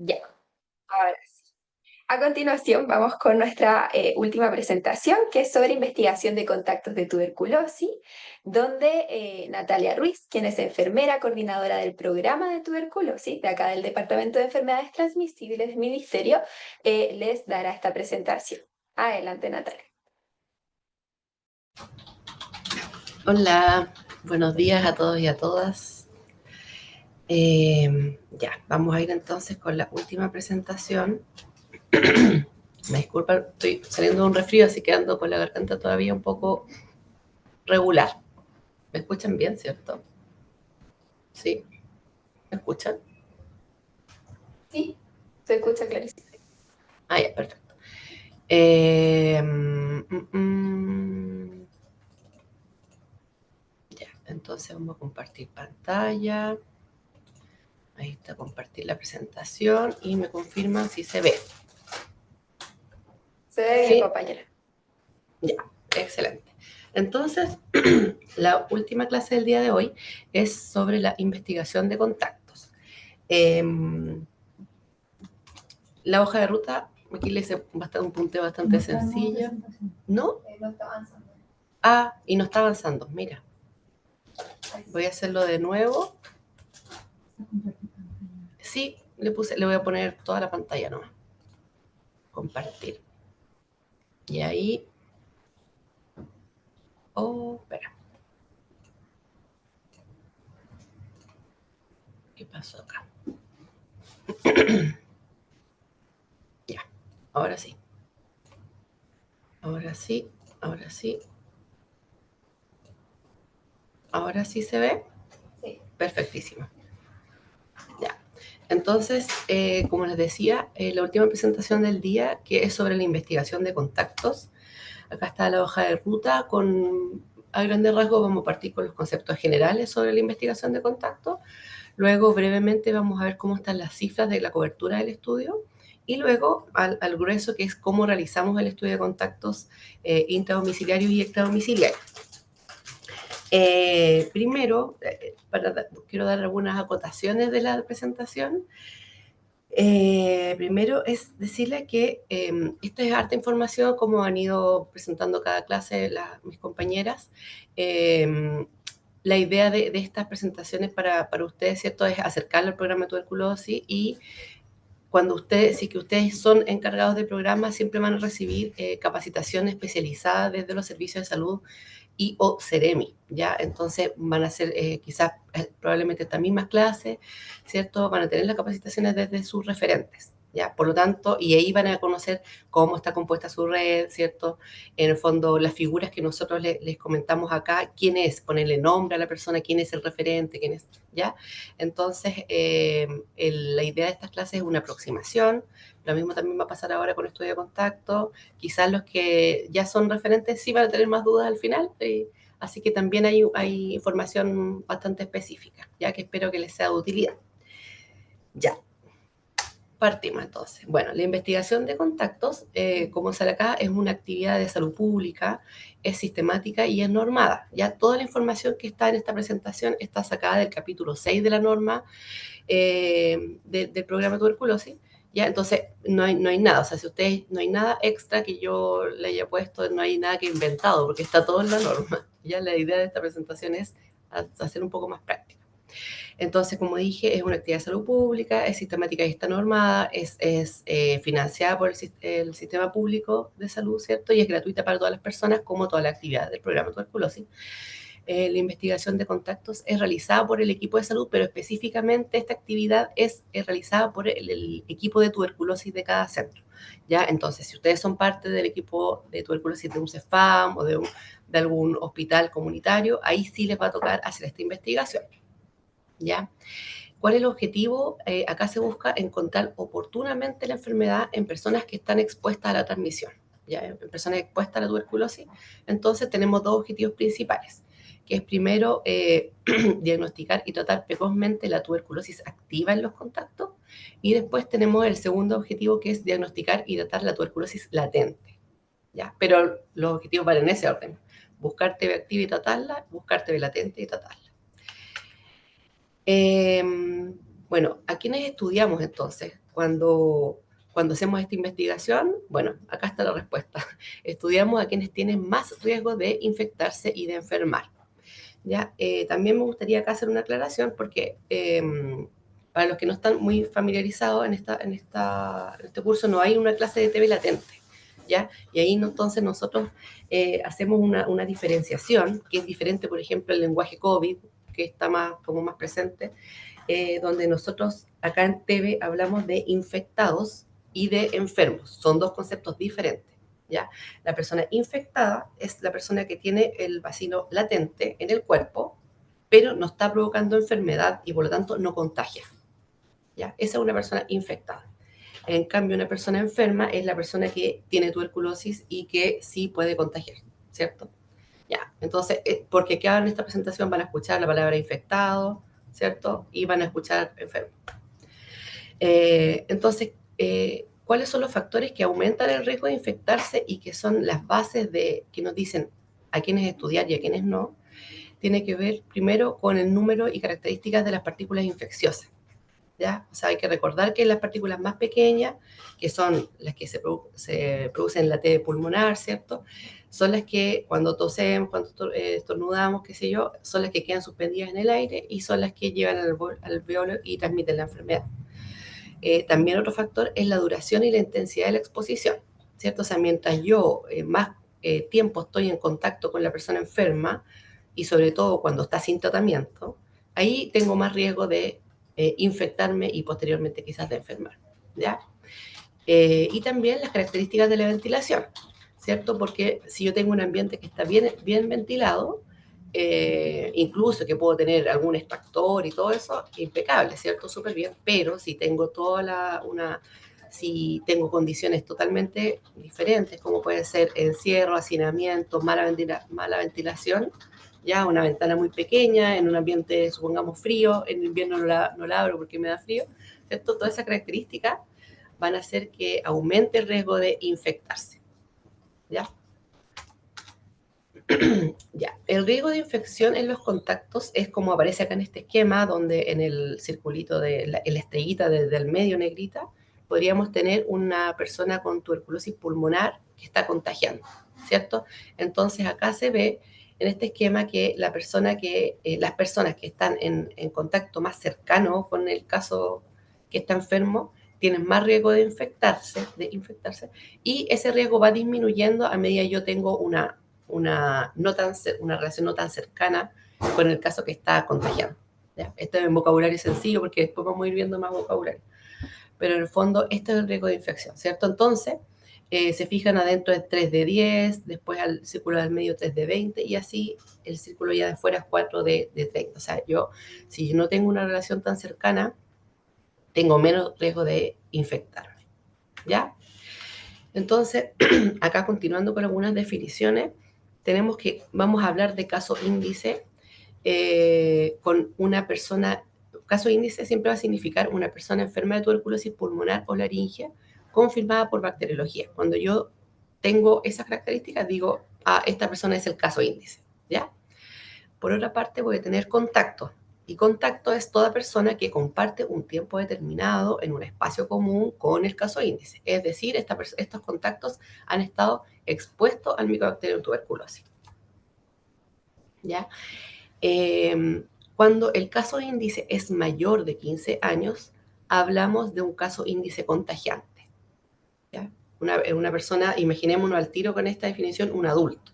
Ya, ahora sí. A continuación, vamos con nuestra última presentación, que es sobre investigación de contactos de tuberculosis, donde Natalia Ruiz, quien es enfermera coordinadora del programa de tuberculosis, de acá del Departamento de Enfermedades Transmisibles del Ministerio, les dará esta presentación. Adelante, Natalia. Hola, buenos días a todos y a todas. Ya, vamos a ir entonces con la última presentación. Me disculpa, estoy saliendo de un resfrío, así que ando con la garganta todavía un poco regular. ¿Me escuchan bien, cierto? ¿Sí? ¿Me escuchan? Sí, se escucha clarísimo. Ah, ya, perfecto. Eh, mm, ya, entonces vamos a compartir pantalla. Ahí está, compartir la presentación y me confirman si se ve. Se ve bien, ¿Sí? compañera. Ya, excelente. Entonces, la última clase del día de hoy es sobre la investigación de contactos. Eh, la hoja de ruta, aquí le hice un punteo bastante sencillo. ¿No? No está avanzando. Ah, y no está avanzando, mira. Voy a hacerlo de nuevo. Sí, le voy a poner toda la pantalla nomás. Compartir. Y ahí. Oh, espera. ¿Qué pasó acá? Ya, ahora sí. Ahora sí, ahora sí. Ahora sí se ve. Sí. Perfectísimo. Ya. Entonces, como les decía, la última presentación del día, que es sobre la investigación de contactos. Acá está la hoja de ruta con, a grandes rasgos, vamos a partir con los conceptos generales sobre la investigación de contactos. Luego, brevemente, vamos a ver cómo están las cifras de la cobertura del estudio. Y luego, al grueso, que es cómo realizamos el estudio de contactos intradomiciliarios y extradomiciliarios. Primero, quiero dar algunas acotaciones de la presentación. Primero es decirle que esta es harta información, como han ido presentando cada clase mis compañeras. La idea de estas presentaciones para ustedes, ¿cierto?, es acercarlo al programa de tuberculosis y cuando ustedes, si que ustedes son encargados del programa, siempre van a recibir capacitación especializada desde los servicios de salud y o Ceremi, ¿ya? Entonces van a ser quizás probablemente estas mismas clases, ¿cierto? Van a tener las capacitaciones desde sus referentes, ¿ya? Por lo tanto, y ahí van a conocer cómo está compuesta su red, ¿cierto? En el fondo, las figuras que nosotros les comentamos acá, quién es, ponerle nombre a la persona, quién es el referente, quién es, ¿ya? Entonces, la idea de estas clases es una aproximación. Lo mismo también va a pasar ahora con estudio de contacto. Quizás los que ya son referentes sí van a tener más dudas al final, así que también hay información bastante específica, ya que espero que les sea de utilidad. Ya, partimos entonces. Bueno, la investigación de contactos, como sale acá, es una actividad de salud pública, es sistemática y es normada. Ya toda la información que está en esta presentación está sacada del capítulo 6 de la norma del programa de tuberculosis. ¿Ya? Entonces, no hay nada, o sea, si ustedes no hay nada extra que yo le haya puesto, no hay nada que he inventado, porque está todo en la norma. Ya la idea de esta presentación es hacer un poco más práctica. Entonces, como dije, es una actividad de salud pública, es sistemática y está normada, es financiada por el sistema público de salud, ¿cierto? Y es gratuita para todas las personas, como toda la actividad del programa de tuberculosis. La investigación de contactos es realizada por el equipo de salud, pero específicamente esta actividad es realizada por el equipo de tuberculosis de cada centro, ¿ya? Entonces, si ustedes son parte del equipo de tuberculosis de un CEFAM o de algún hospital comunitario, ahí sí les va a tocar hacer esta investigación, ¿ya? ¿Cuál es el objetivo? Acá se busca encontrar oportunamente la enfermedad en personas que están expuestas a la transmisión, ¿ya? En personas expuestas a la tuberculosis. Entonces tenemos dos objetivos principales, que es primero diagnosticar y tratar precozmente la tuberculosis activa en los contactos, y después tenemos el segundo objetivo, que es diagnosticar y tratar la tuberculosis latente, ¿ya? Pero los objetivos van en ese orden: buscar TB activa y tratarla, buscar TB latente y tratarla. Bueno, ¿a quiénes estudiamos entonces? Cuando hacemos esta investigación, bueno, acá está la respuesta. Estudiamos a quienes tienen más riesgo de infectarse y de enfermar. ¿Ya? También me gustaría acá hacer una aclaración porque para los que no están muy familiarizados en este curso no hay una clase de TB latente. ¿Ya? Y ahí entonces nosotros hacemos una diferenciación que es diferente, por ejemplo, el lenguaje COVID, que está como más presente, donde nosotros acá en TB hablamos de infectados y de enfermos. Son dos conceptos diferentes. ¿Ya? La persona infectada es la persona que tiene el bacilo latente en el cuerpo, pero no está provocando enfermedad y por lo tanto no contagia. ¿Ya? Esa es una persona infectada. En cambio, una persona enferma es la persona que tiene tuberculosis y que sí puede contagiar, ¿cierto? Ya, entonces, porque acá en esta presentación van a escuchar la palabra infectado, ¿cierto? Y van a escuchar enfermo. Entonces, ¿cuáles son los factores que aumentan el riesgo de infectarse y que son las bases de que nos dicen a quiénes estudiar y a quiénes no? Tiene que ver primero con el número y características de las partículas infecciosas. ¿Ya? O sea, hay que recordar que las partículas más pequeñas, que son las que se producen en la T pulmonar, ¿cierto? Son las que cuando tosemos, cuando estornudamos, qué sé yo, son las que quedan suspendidas en el aire y son las que llegan al alveolo y transmiten la enfermedad. También otro factor es la duración y la intensidad de la exposición, ¿cierto? O sea, mientras yo más tiempo estoy en contacto con la persona enferma, y sobre todo cuando está sin tratamiento, ahí tengo más riesgo de infectarme y posteriormente quizás de enfermar, ¿ya? Y también las características de la ventilación, ¿cierto? Porque si yo tengo un ambiente que está bien ventilado, incluso que puedo tener algún extractor y todo eso, impecable, ¿cierto? Súper bien, pero si tengo si tengo condiciones totalmente diferentes, como puede ser encierro, hacinamiento, mala ventilación, ya una ventana muy pequeña, en un ambiente, supongamos, frío, en invierno no la abro porque me da frío, ¿cierto? Todas esas características van a hacer que aumente el riesgo de infectarse, ¿ya? Ya, el riesgo de infección en los contactos es como aparece acá en este esquema, donde en el circulito en la estrellita desde el medio negrita, podríamos tener una persona con tuberculosis pulmonar que está contagiando, ¿cierto? Entonces acá se ve en este esquema que las personas que están en contacto más cercano con el caso que está enfermo tienen más riesgo de infectarse, y ese riesgo va disminuyendo a medida que yo tengo una relación no tan cercana con el caso que está contagiado. ¿Ya? Esto es en vocabulario sencillo porque después vamos a ir viendo más vocabulario. Pero en el fondo, este es el riesgo de infección, ¿cierto? Entonces, se fijan adentro de 3 de 10, después al círculo del medio 3 de 20 y así el círculo ya de fuera es 4 de 30. O sea, si no tengo una relación tan cercana, tengo menos riesgo de infectarme, ¿ya? Entonces, acá continuando con algunas definiciones, vamos a hablar de caso índice con una persona. Caso índice siempre va a significar una persona enferma de tuberculosis pulmonar o laringe confirmada por bacteriología. Cuando yo tengo esas características, digo, esta persona es el caso índice, ¿ya? Por otra parte, voy a tener contacto. Y contacto es toda persona que comparte un tiempo determinado en un espacio común con el caso índice. Es decir, estos contactos han estado expuestos al Mycobacterium tuberculosis. ¿Ya? Cuando el caso índice es mayor de 15 años, hablamos de un caso índice contagiante. ¿Ya? Una persona, imaginémonos al tiro con esta definición, un adulto.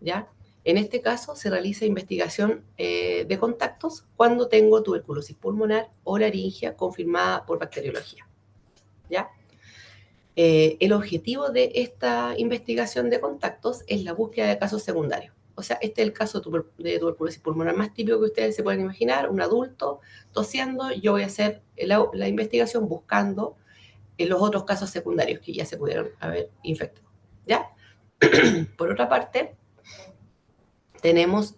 ¿Ya? En este caso se realiza investigación de contactos cuando tengo tuberculosis pulmonar o laringia confirmada por bacteriología. ¿Ya? El objetivo de esta investigación de contactos es la búsqueda de casos secundarios. O sea, este es el caso de tuberculosis pulmonar más típico que ustedes se pueden imaginar, un adulto tosiendo. Yo voy a hacer la investigación buscando los otros casos secundarios que ya se pudieron haber infectado. ¿Ya? Por otra parte, tenemos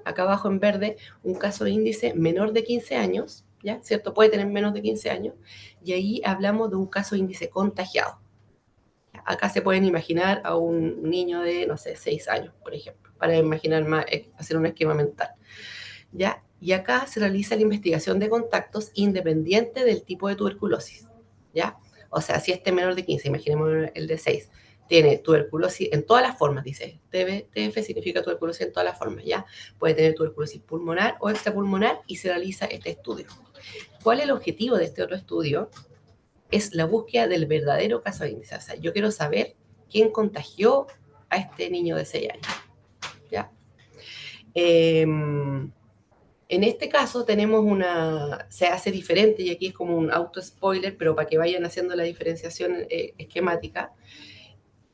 acá abajo en verde un caso de índice menor de 15 años, ¿ya? ¿Cierto? Puede tener menos de 15 años, y ahí hablamos de un caso de índice contagiado. Acá se pueden imaginar a un niño de, no sé, 6 años, por ejemplo, para imaginar más, hacer un esquema mental, ¿ya? Y acá se realiza la investigación de contactos independiente del tipo de tuberculosis, ¿ya? O sea, si este menor de 15, imaginemos el de 6, tiene tuberculosis en todas las formas, dice. TF significa tuberculosis en todas las formas, ¿ya? Puede tener tuberculosis pulmonar o extrapulmonar y se realiza este estudio. ¿Cuál es el objetivo de este otro estudio? Es la búsqueda del verdadero caso de índice. O sea, yo quiero saber quién contagió a este niño de 6 años, ¿ya? En este caso tenemos se hace diferente y aquí es como un auto spoiler, pero para que vayan haciendo la diferenciación esquemática,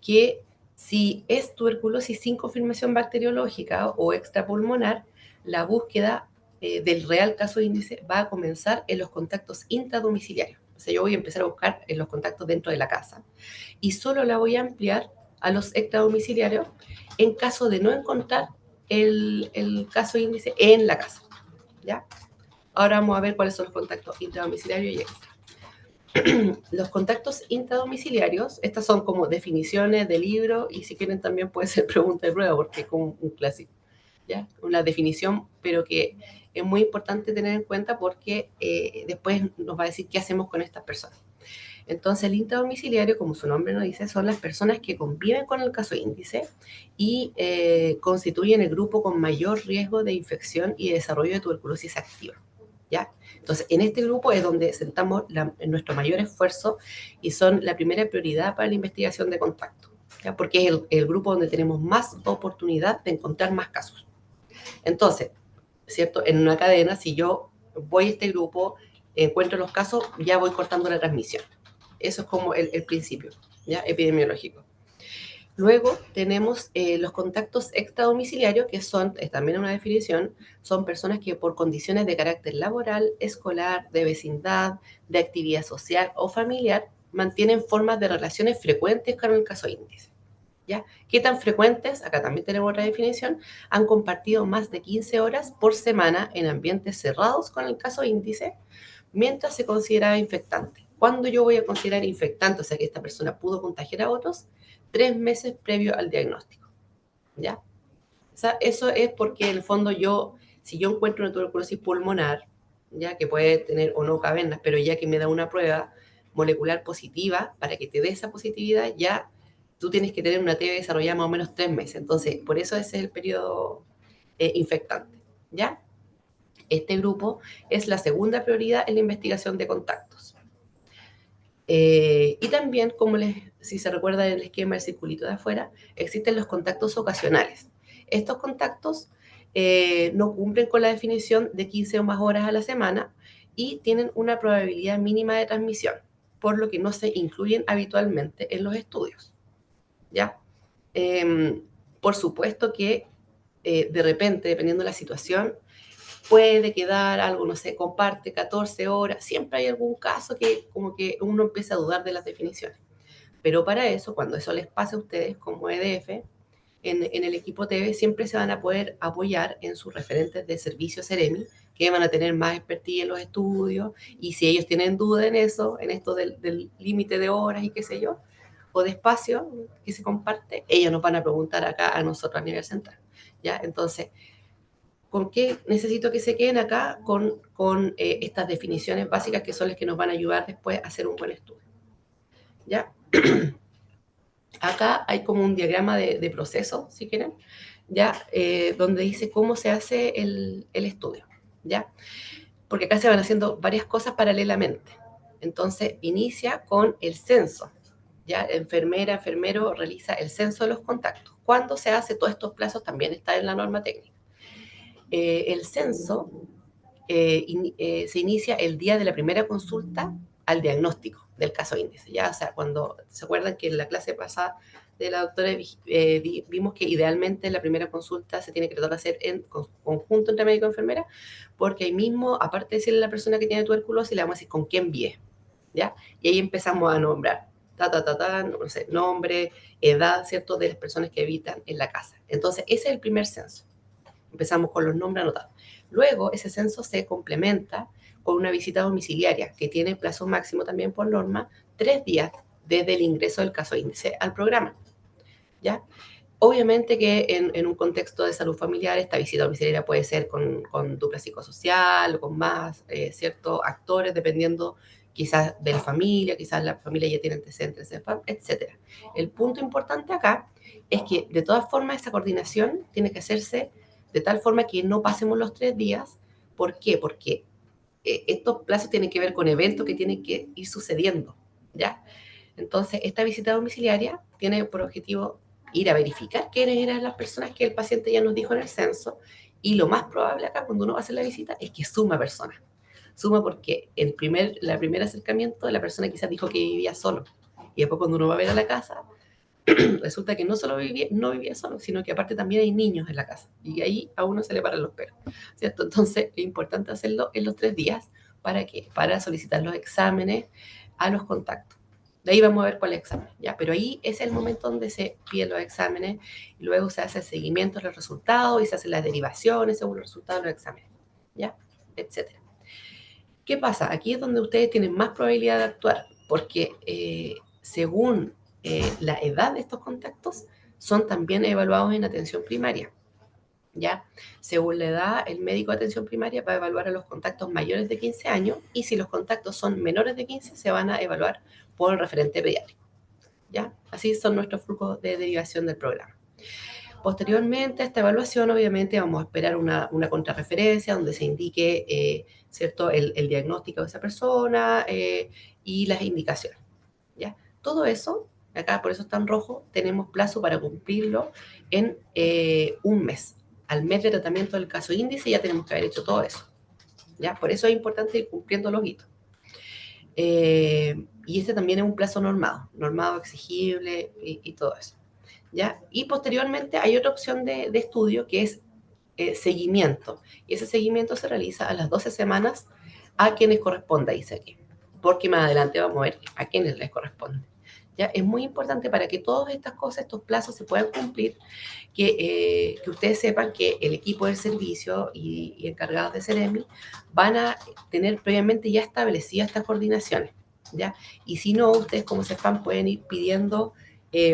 que si es tuberculosis sin confirmación bacteriológica o extrapulmonar, la búsqueda del real caso índice va a comenzar en los contactos intradomiciliarios. O sea, yo voy a empezar a buscar en los contactos dentro de la casa y solo la voy a ampliar a los extradomiciliarios en caso de no encontrar el caso índice en la casa, ¿ya? Ahora vamos a ver cuáles son los contactos intradomiciliarios y extra. Los contactos intradomiciliarios, estas son como definiciones de libro y si quieren también puede ser pregunta de prueba porque es como un clásico, ¿ya? Una definición, pero que es muy importante tener en cuenta porque después nos va a decir qué hacemos con estas personas. Entonces, el intradomiciliario, como su nombre nos dice, son las personas que conviven con el caso índice y constituyen el grupo con mayor riesgo de infección y desarrollo de tuberculosis activa, ¿ya? Entonces, en este grupo es donde sentamos nuestro mayor esfuerzo y son la primera prioridad para la investigación de contacto, ¿ya? Porque es el grupo donde tenemos más oportunidad de encontrar más casos. Entonces, ¿cierto? En una cadena, si yo voy a este grupo, encuentro los casos, ya voy cortando la transmisión. Eso es como el principio, ¿ya? Epidemiológico. Luego tenemos los contactos extradomiciliarios, que son, es también una definición, son personas que por condiciones de carácter laboral, escolar, de vecindad, de actividad social o familiar, mantienen formas de relaciones frecuentes con el caso índice, ¿ya? ¿Qué tan frecuentes? Acá también tenemos otra definición. Han compartido más de 15 horas por semana en ambientes cerrados con el caso índice, mientras se considera infectante. ¿Cuándo yo voy a considerar infectante? O sea, que esta persona pudo contagiar a otros 3 meses previo al diagnóstico, ¿ya? O sea, eso es porque en el fondo si yo encuentro una tuberculosis pulmonar, ya que puede tener o no cavernas, pero ya que me da una prueba molecular positiva, para que te dé esa positividad, ya tú tienes que tener una TB desarrollada más o menos 3 meses. Entonces, por eso ese es el periodo infectante, ¿ya? Este grupo es la segunda prioridad en la investigación de contactos. Y también, si se recuerda en el esquema del circulito de afuera, existen los contactos ocasionales. Estos contactos no cumplen con la definición de 15 o más horas a la semana y tienen una probabilidad mínima de transmisión, por lo que no se incluyen habitualmente en los estudios, ¿ya? Por supuesto que de repente, dependiendo de la situación, puede quedar algo, no sé, comparte 14 horas, siempre hay algún caso que como que uno empieza a dudar de las definiciones. Pero para eso, cuando eso les pase a ustedes como EDF, en el equipo TV siempre se van a poder apoyar en sus referentes de servicio Ceremi, que van a tener más expertise en los estudios, y si ellos tienen duda en esto del límite de horas y qué sé yo, o de espacio que se comparte, ellos nos van a preguntar acá a nosotros a nivel central, ¿ya? Entonces, ¿con qué necesito que se queden acá? Con estas definiciones básicas que son las que nos van a ayudar después a hacer un buen estudio, ¿ya? Acá hay como un diagrama de proceso, si quieren, ¿ya? Donde dice cómo se hace el estudio, ¿ya? Porque acá se van haciendo varias cosas paralelamente. Entonces, inicia con el censo, ¿ya? Enfermera, enfermero realiza el censo de los contactos. ¿Cuándo se hace todos estos plazos? También está en la norma técnica. El censo se inicia el día de la primera consulta al diagnóstico del caso índice, ¿ya? O sea, cuando se acuerdan que en la clase pasada de la doctora vimos que idealmente la primera consulta se tiene que tratar de hacer en conjunto entre médico y enfermera, porque ahí mismo, aparte de decirle a la persona que tiene tuberculosis, le vamos a decir con quién vive, ¿ya? Y ahí empezamos a nombrar, no sé, nombre, edad, ¿cierto?, de las personas que habitan en la casa. Entonces, ese es el primer censo. Empezamos con los nombres anotados. Luego, ese censo se complementa con una visita domiciliaria que tiene plazo máximo también por norma 3 días desde el ingreso del caso índice al programa, ¿ya? Obviamente que en un contexto de salud familiar esta visita domiciliaria puede ser con dupla psicosocial o con más ciertos actores, dependiendo quizás de la familia, quizás la familia ya tiene antecedentes de CEFAM, etc. El punto importante acá es que de todas formas esa coordinación tiene que hacerse de tal forma que no pasemos los 3 días. ¿Por qué? Porque estos plazos tienen que ver con eventos que tienen que ir sucediendo, ¿ya? Entonces, esta visita domiciliaria tiene por objetivo ir a verificar quiénes eran las personas que el paciente ya nos dijo en el censo, y lo más probable acá cuando uno va a hacer la visita es que suma personas. Suma porque la primer acercamiento la persona quizás dijo que vivía solo, y después cuando uno va a ver a la casa, resulta que no solo no vivía solo, sino que aparte también hay niños en la casa, y ahí a uno se le paran los pelos, ¿cierto? Entonces es importante hacerlo en los 3 días. ¿Para qué? Para solicitar los exámenes a los contactos. De ahí vamos a ver cuál es el examen, ¿ya? Pero ahí es el momento donde se piden los exámenes, y luego se hace el seguimiento de los resultados y se hacen las derivaciones según los resultados de los exámenes, ¿ya? Etcétera. ¿Qué pasa? Aquí es donde ustedes tienen más probabilidad de actuar, porque según la edad de estos contactos, son también evaluados en atención primaria, ¿ya? Según la edad, el médico de atención primaria va a evaluar a los contactos mayores de 15 años, y si los contactos son menores de 15, se van a evaluar por el referente pediátrico, ¿ya? Así son nuestros flujos de derivación del programa. Posteriormente a esta evaluación, obviamente, vamos a esperar una contrarreferencia donde se indique, ¿cierto?, el diagnóstico de esa persona y las indicaciones, ¿ya? Todo eso, acá por eso está en rojo, tenemos plazo para cumplirlo en un mes. Al mes de tratamiento del caso índice ya tenemos que haber hecho todo eso, ¿ya? Por eso es importante ir cumpliendo los hitos. Y ese también es un plazo normado, exigible y todo eso, ¿ya? Y posteriormente hay otra opción de estudio que es seguimiento. Y ese seguimiento se realiza a las 12 semanas a quienes corresponda, dice aquí. Porque más adelante vamos a ver a quienes les corresponde. ¿Ya? Es muy importante para que todas estas cosas, estos plazos se puedan cumplir, que ustedes sepan que el equipo del servicio y encargados de Seremi van a tener previamente ya establecidas estas coordinaciones, ¿ya? Y si no, ustedes como CEFAM pueden ir pidiendo,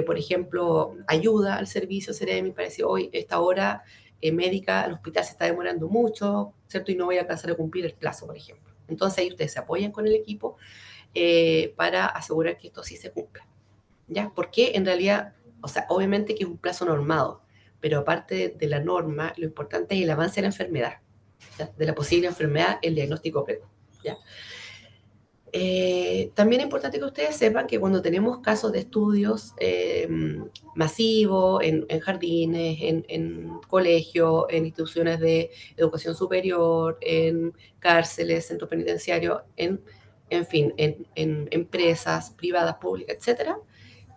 por ejemplo, ayuda al servicio Seremi para decir, hoy, esta hora médica, el hospital se está demorando mucho, ¿cierto? Y no voy a alcanzar a cumplir el plazo, por ejemplo. Entonces ahí ustedes se apoyan con el equipo para asegurar que esto sí se cumpla, ¿ya? Porque en realidad, o sea, obviamente que es un plazo normado, pero aparte de la norma, lo importante es el avance de la enfermedad, ¿ya? De la posible enfermedad, el diagnóstico precoz, ¿ya? También es importante que ustedes sepan que cuando tenemos casos de estudios masivos en jardines, en colegios, en instituciones de educación superior, en cárceles, centros penitenciarios, en fin, en empresas privadas, públicas, etcétera,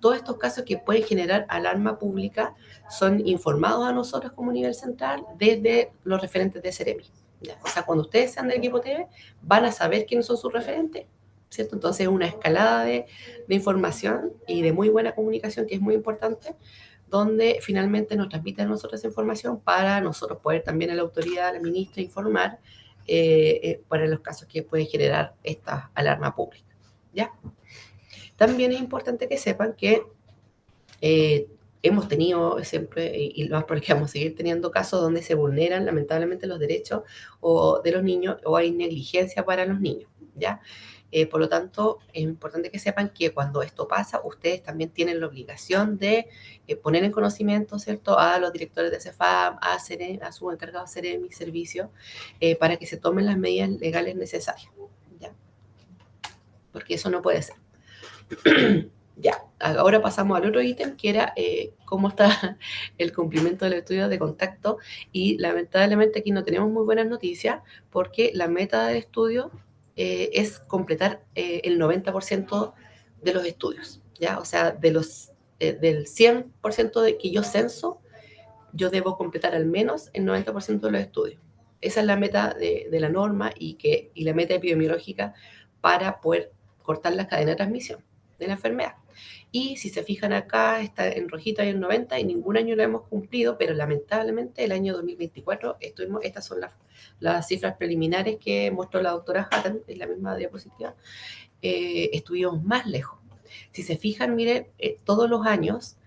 todos estos casos que pueden generar alarma pública son informados a nosotros como nivel central desde los referentes de Seremi, ¿ya? O sea, cuando ustedes sean del equipo TV, van a saber quiénes son sus referentes, ¿cierto? Entonces, una escalada de información y de muy buena comunicación que es muy importante, donde finalmente nos transmiten a nosotros esa información para nosotros poder también a la autoridad, a la ministra, informar para los casos que pueden generar esta alarma pública, ¿ya? También es importante que sepan que hemos tenido siempre, y lo más probable es que vamos a seguir teniendo casos donde se vulneran lamentablemente los derechos de los niños, o hay negligencia para los niños, ¿ya? Por lo tanto, es importante que sepan que cuando esto pasa, ustedes también tienen la obligación de poner en conocimiento, ¿cierto?, a los directores de CEFAM, a su encargado de Seremi Servicio, para que se tomen las medidas legales necesarias, ¿ya? Porque eso no puede ser. Ya, ahora pasamos al otro ítem, que era cómo está el cumplimiento del estudio de contacto, y lamentablemente aquí no tenemos muy buenas noticias, porque la meta del estudio es completar el 90% de los estudios, ¿ya? O sea, del 100% de que yo censo, yo debo completar al menos el 90% de los estudios. Esa es la meta de la norma y la meta epidemiológica para poder cortar las cadenas de transmisión de la enfermedad. Y si se fijan acá, está en rojito ahí el 90, y ningún año lo hemos cumplido, pero lamentablemente el año 2024, estas son las cifras preliminares que mostró la doctora Hatton en la misma diapositiva, estuvimos más lejos. Si se fijan, miren, todos los años,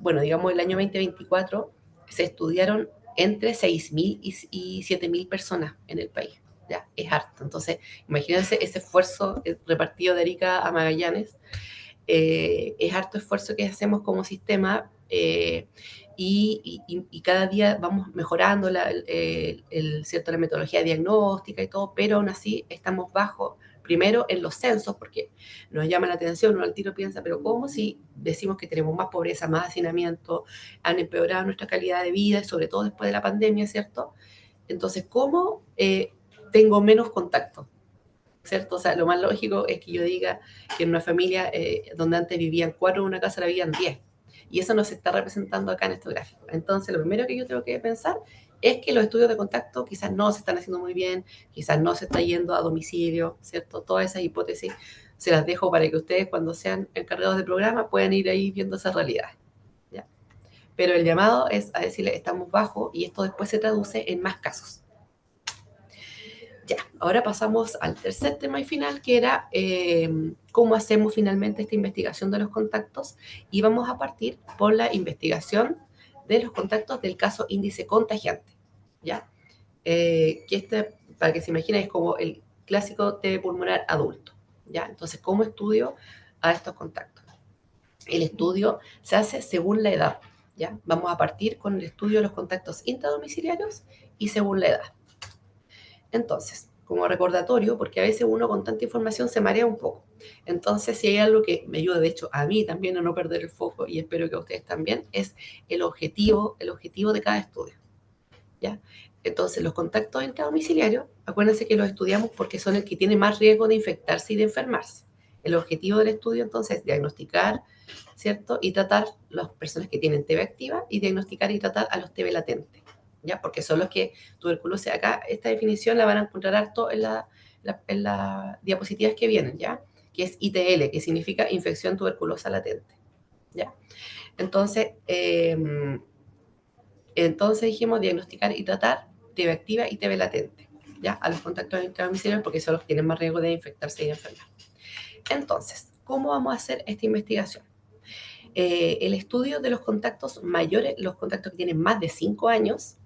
bueno, digamos el año 2024, se estudiaron entre 6.000 y 7.000 personas en el país. ¿ya? Es harto. Entonces, imagínense ese esfuerzo repartido de Arica a Magallanes. Es harto esfuerzo que hacemos como sistema, y cada día vamos mejorando cierto, la metodología diagnóstica y todo, pero aún así estamos bajo, primero en los censos, porque nos llama la atención, uno al tiro piensa, pero ¿cómo si decimos que tenemos más pobreza, más hacinamiento, han empeorado nuestra calidad de vida, y sobre todo después de la pandemia, ¿cierto? Entonces, ¿cómo tengo menos contacto? ¿Cierto? O sea, lo más lógico es que yo diga que en una familia donde antes vivían 4 en una casa, ahora vivían 10. Y eso no se está representando acá en este gráfico. Entonces, lo primero que yo tengo que pensar es que los estudios de contacto quizás no se están haciendo muy bien, quizás no se está yendo a domicilio, ¿cierto? Todas esas hipótesis se las dejo para que ustedes, cuando sean encargados de programa, puedan ir ahí viendo esa realidad, ¿ya? Pero el llamado es a decirle, estamos bajo, y esto después se traduce en más casos. Ya, ahora pasamos al tercer tema y final, que era cómo hacemos finalmente esta investigación de los contactos, y vamos a partir por la investigación de los contactos del caso índice contagiante, ¿ya? Que para que se imaginen, es como el clásico TB pulmonar adulto, ¿ya? Entonces, ¿cómo estudio a estos contactos? El estudio se hace según la edad, ¿ya? Vamos a partir con el estudio de los contactos intradomiciliarios y según la edad. Entonces, como recordatorio, porque a veces uno con tanta información se marea un poco. Entonces, si hay algo que me ayuda, de hecho, a mí también a no perder el foco, y espero que a ustedes también, es el objetivo de cada estudio, ¿ya? Entonces, los contactos intradomiciliarios, acuérdense que los estudiamos porque son el que tiene más riesgo de infectarse y de enfermarse. El objetivo del estudio, entonces, es diagnosticar, ¿cierto? Y tratar las personas que tienen TB activa, y diagnosticar y tratar a los TB latentes, ¿ya? Porque son los que tuberculosis, acá esta definición la van a encontrar harto en las diapositivas que vienen, ¿ya? Que es ITL, que significa infección tuberculosa latente, ¿ya? Entonces, dijimos diagnosticar y tratar TB activa y TB latente, ¿ya? A los contactos intradomiciliarios, porque son los que tienen más riesgo de infectarse y enfermar. Entonces, ¿cómo vamos a hacer esta investigación? El estudio de los contactos mayores, los contactos que tienen más de 5 años,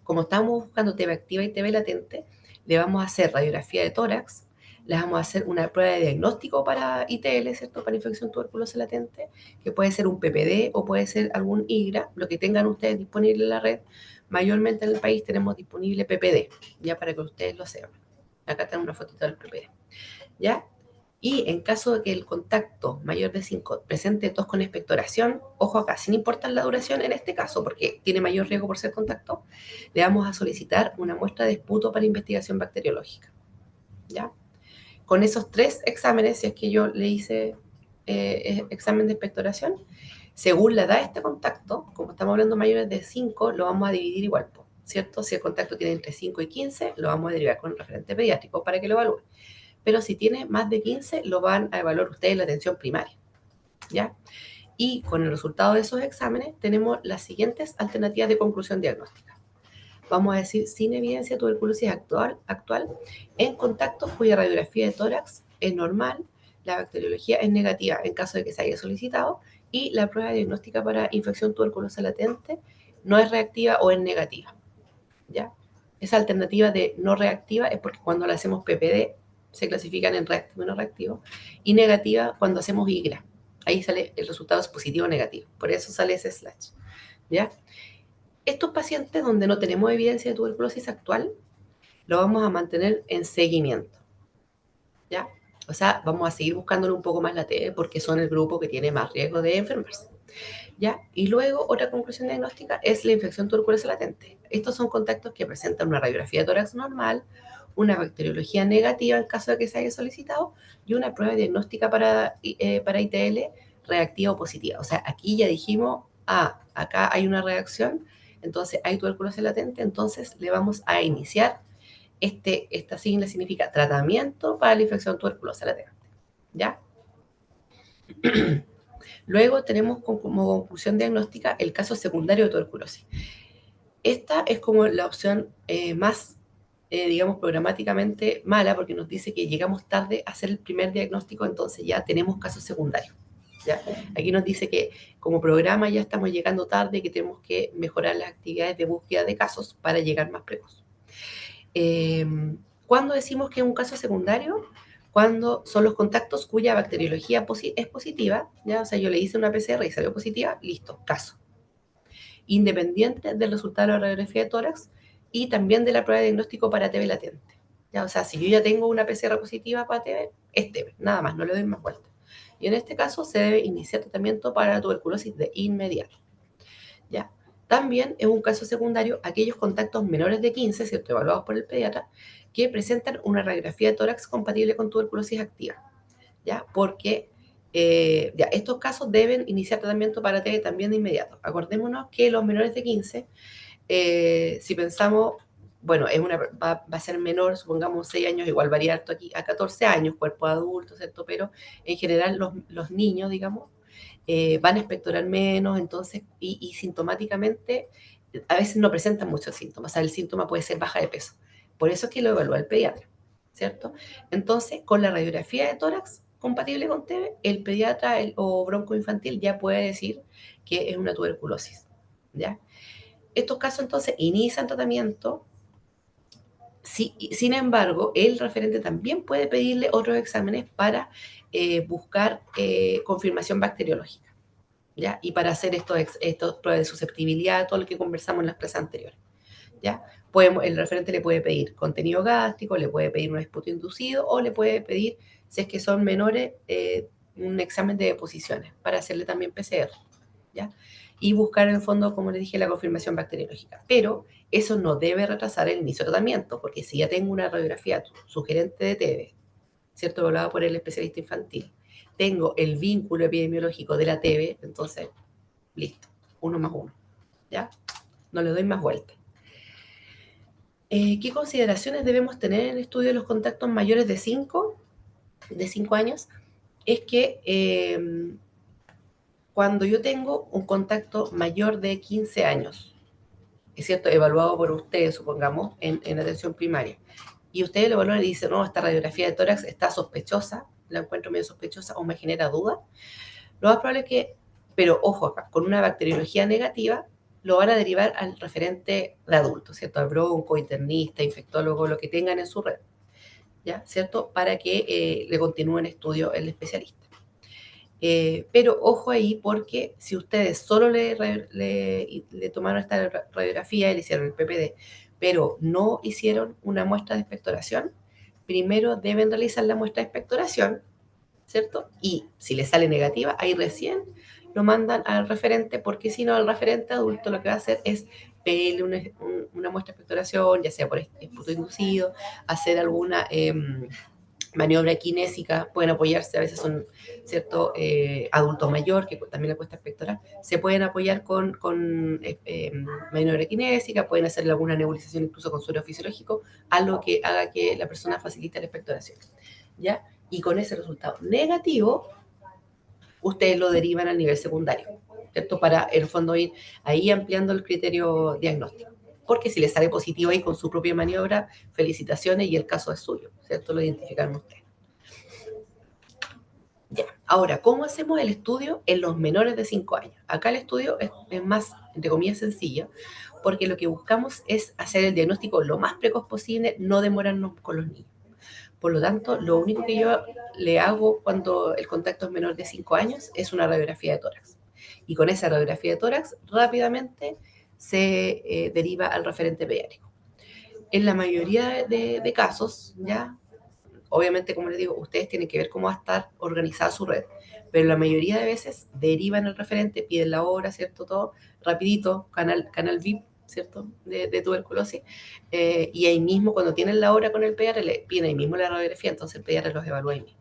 como estamos buscando TB activa y TB latente, le vamos a hacer radiografía de tórax, le vamos a hacer una prueba de diagnóstico para ITL, ¿cierto? Para infección tuberculosa latente, que puede ser un PPD o puede ser algún IGRA, lo que tengan ustedes disponible en la red. Mayormente en el país tenemos disponible PPD, ya para que ustedes lo sepan. Acá tenemos una fotito del PPD, ¿ya? Y en caso de que el contacto mayor de 5 presente tos con expectoración, ojo acá, sin importar la duración en este caso, porque tiene mayor riesgo por ser contacto, le vamos a solicitar una muestra de esputo para investigación bacteriológica, ¿ya? Con esos 3 exámenes, si es que yo le hice examen de expectoración, según la edad de este contacto, como estamos hablando mayores de 5, lo vamos a dividir igual, ¿cierto? Si el contacto tiene entre 5 y 15, lo vamos a derivar con el referente pediátrico para que lo evalúen. Pero si tiene más de 15, lo van a evaluar ustedes en la atención primaria, ¿ya? Y con el resultado de esos exámenes tenemos las siguientes alternativas de conclusión diagnóstica. Vamos a decir, sin evidencia de tuberculosis actual en contactos cuya radiografía de tórax es normal, la bacteriología es negativa en caso de que se haya solicitado, y la prueba diagnóstica para infección tuberculosa latente no es reactiva o es negativa, ¿ya? Esa alternativa de no reactiva es porque cuando le hacemos PPD se clasifican en reactivo y no reactivo, y negativa cuando hacemos IGRA. Ahí sale el resultado es positivo o negativo, por eso sale ese slash, ¿ya? Estos pacientes donde no tenemos evidencia de tuberculosis actual, lo vamos a mantener en seguimiento, ¿ya? O sea, vamos a seguir buscándole un poco más la T, porque son el grupo que tiene más riesgo de enfermarse, ¿ya? Y luego, otra conclusión diagnóstica es la infección tuberculosa latente. Estos son contactos que presentan una radiografía de tórax normal, una bacteriología negativa en caso de que se haya solicitado, y una prueba diagnóstica para ITL reactiva o positiva. O sea, aquí ya dijimos, acá hay una reacción, entonces hay tuberculosis latente, entonces le vamos a iniciar, esta sigla significa tratamiento para la infección tuberculosa latente, ¿ya? Luego tenemos como conclusión diagnóstica el caso secundario de tuberculosis. Esta es como la opción más, digamos, programáticamente mala, porque nos dice que llegamos tarde a hacer el primer diagnóstico, entonces ya tenemos casos secundarios, ¿ya? Aquí nos dice que como programa ya estamos llegando tarde y que tenemos que mejorar las actividades de búsqueda de casos para llegar más precoz. ¿Cuándo decimos que es un caso secundario? Cuando son los contactos cuya bacteriología es positiva, ¿ya? O sea, yo le hice una PCR y salió positiva, listo, caso. Independiente del resultado de la radiografía de tórax y también de la prueba de diagnóstico para TB latente. ¿Ya? O sea, si yo ya tengo una PCR positiva para TB, es TB, nada más, no le doy más vuelta. Y en este caso se debe iniciar tratamiento para la tuberculosis de inmediato. ¿Ya? También es un caso secundario aquellos contactos menores de 15, ¿cierto? Evaluados por el pediatra, que presentan una radiografía de tórax compatible con tuberculosis activa, ¿ya? Porque ya, estos casos deben iniciar tratamiento para TB también de inmediato. Acordémonos que los menores de 15, si pensamos, bueno, va a ser menor, supongamos 6 años, igual varía harto aquí, a 14 años, cuerpo adulto, ¿cierto? Pero en general los niños, digamos, van a expectorar menos, entonces, y sintomáticamente a veces no presentan muchos síntomas, o sea, el síntoma puede ser baja de peso. Por eso es que lo evalúa el pediatra, ¿cierto? Entonces, con la radiografía de tórax compatible con TB, el pediatra o bronco infantil ya puede decir que es una tuberculosis, ¿ya? Estos casos entonces inician tratamiento. Sí, sin embargo, el referente también puede pedirle otros exámenes para buscar confirmación bacteriológica, ¿ya? Y para hacer estos pruebas de susceptibilidad, todo lo que conversamos en las clases anteriores, ¿ya? El referente le puede pedir contenido gástrico, le puede pedir un esputo inducido o le puede pedir, si es que son menores, un examen de deposiciones para hacerle también PCR, ¿ya? Y buscar en el fondo, como les dije, la confirmación bacteriológica. Pero eso no debe retrasar el inicio de tratamiento, porque si ya tengo una radiografía sugerente de TB, ¿cierto? Hablaba por el especialista infantil, tengo el vínculo epidemiológico de la TB, entonces, listo, 1+1, ¿ya? No le doy más vuelta. ¿Qué consideraciones debemos tener en el estudio de los contactos mayores de 5 años? Es que cuando yo tengo un contacto mayor de 15 años, es cierto, evaluado por ustedes, supongamos, en atención primaria, y ustedes lo evalúan y dicen, no, esta radiografía de tórax está sospechosa, la encuentro medio sospechosa o me genera duda, lo más probable es que, pero ojo acá, con una bacteriología negativa, lo van a derivar al referente de adulto, ¿cierto? Al bronco, internista, infectólogo, lo que tengan en su red, ¿ya? ¿Cierto? Para que le continúen estudio el especialista. Pero ojo ahí porque si ustedes solo le tomaron esta radiografía y le hicieron el PPD, pero no hicieron una muestra de expectoración, primero deben realizar la muestra de expectoración, ¿cierto? Y si le sale negativa, ahí recién lo mandan al referente, porque si no, al referente adulto lo que va a hacer es pedirle una muestra de expectoración, ya sea por esputo inducido, hacer alguna maniobra kinésica, pueden apoyarse, a veces son, ¿cierto? Adulto mayor, que también le cuesta expectorar, se pueden apoyar con maniobra kinésica, pueden hacerle alguna nebulización incluso con suero fisiológico, algo que haga que la persona facilite la expectoración, ¿ya? Y con ese resultado negativo, ustedes lo derivan al nivel secundario, ¿cierto? Para, en el fondo, ir ahí ampliando el criterio diagnóstico. Porque si le sale positivo ahí con su propia maniobra, felicitaciones y el caso es suyo, ¿cierto? Lo identificaron ustedes. Ya. Ahora, ¿cómo hacemos el estudio en los menores de 5 años? Acá el estudio es más, entre comillas, sencillo, porque lo que buscamos es hacer el diagnóstico lo más precoz posible, no demorarnos con los niños. Por lo tanto, lo único que yo le hago cuando el contacto es menor de 5 años es una radiografía de tórax. Y con esa radiografía de tórax rápidamente se deriva al referente pediátrico. En la mayoría de casos, ya, obviamente, como les digo, ustedes tienen que ver cómo va a estar organizada su red, pero la mayoría de veces derivan al referente, piden la hora, ¿cierto? Todo rapidito, canal VIP, ¿cierto? De tuberculosis, y ahí mismo, cuando tienen la hora con el pediatra, le piden ahí mismo la radiografía, entonces el pediatra los evalúa ahí mismo.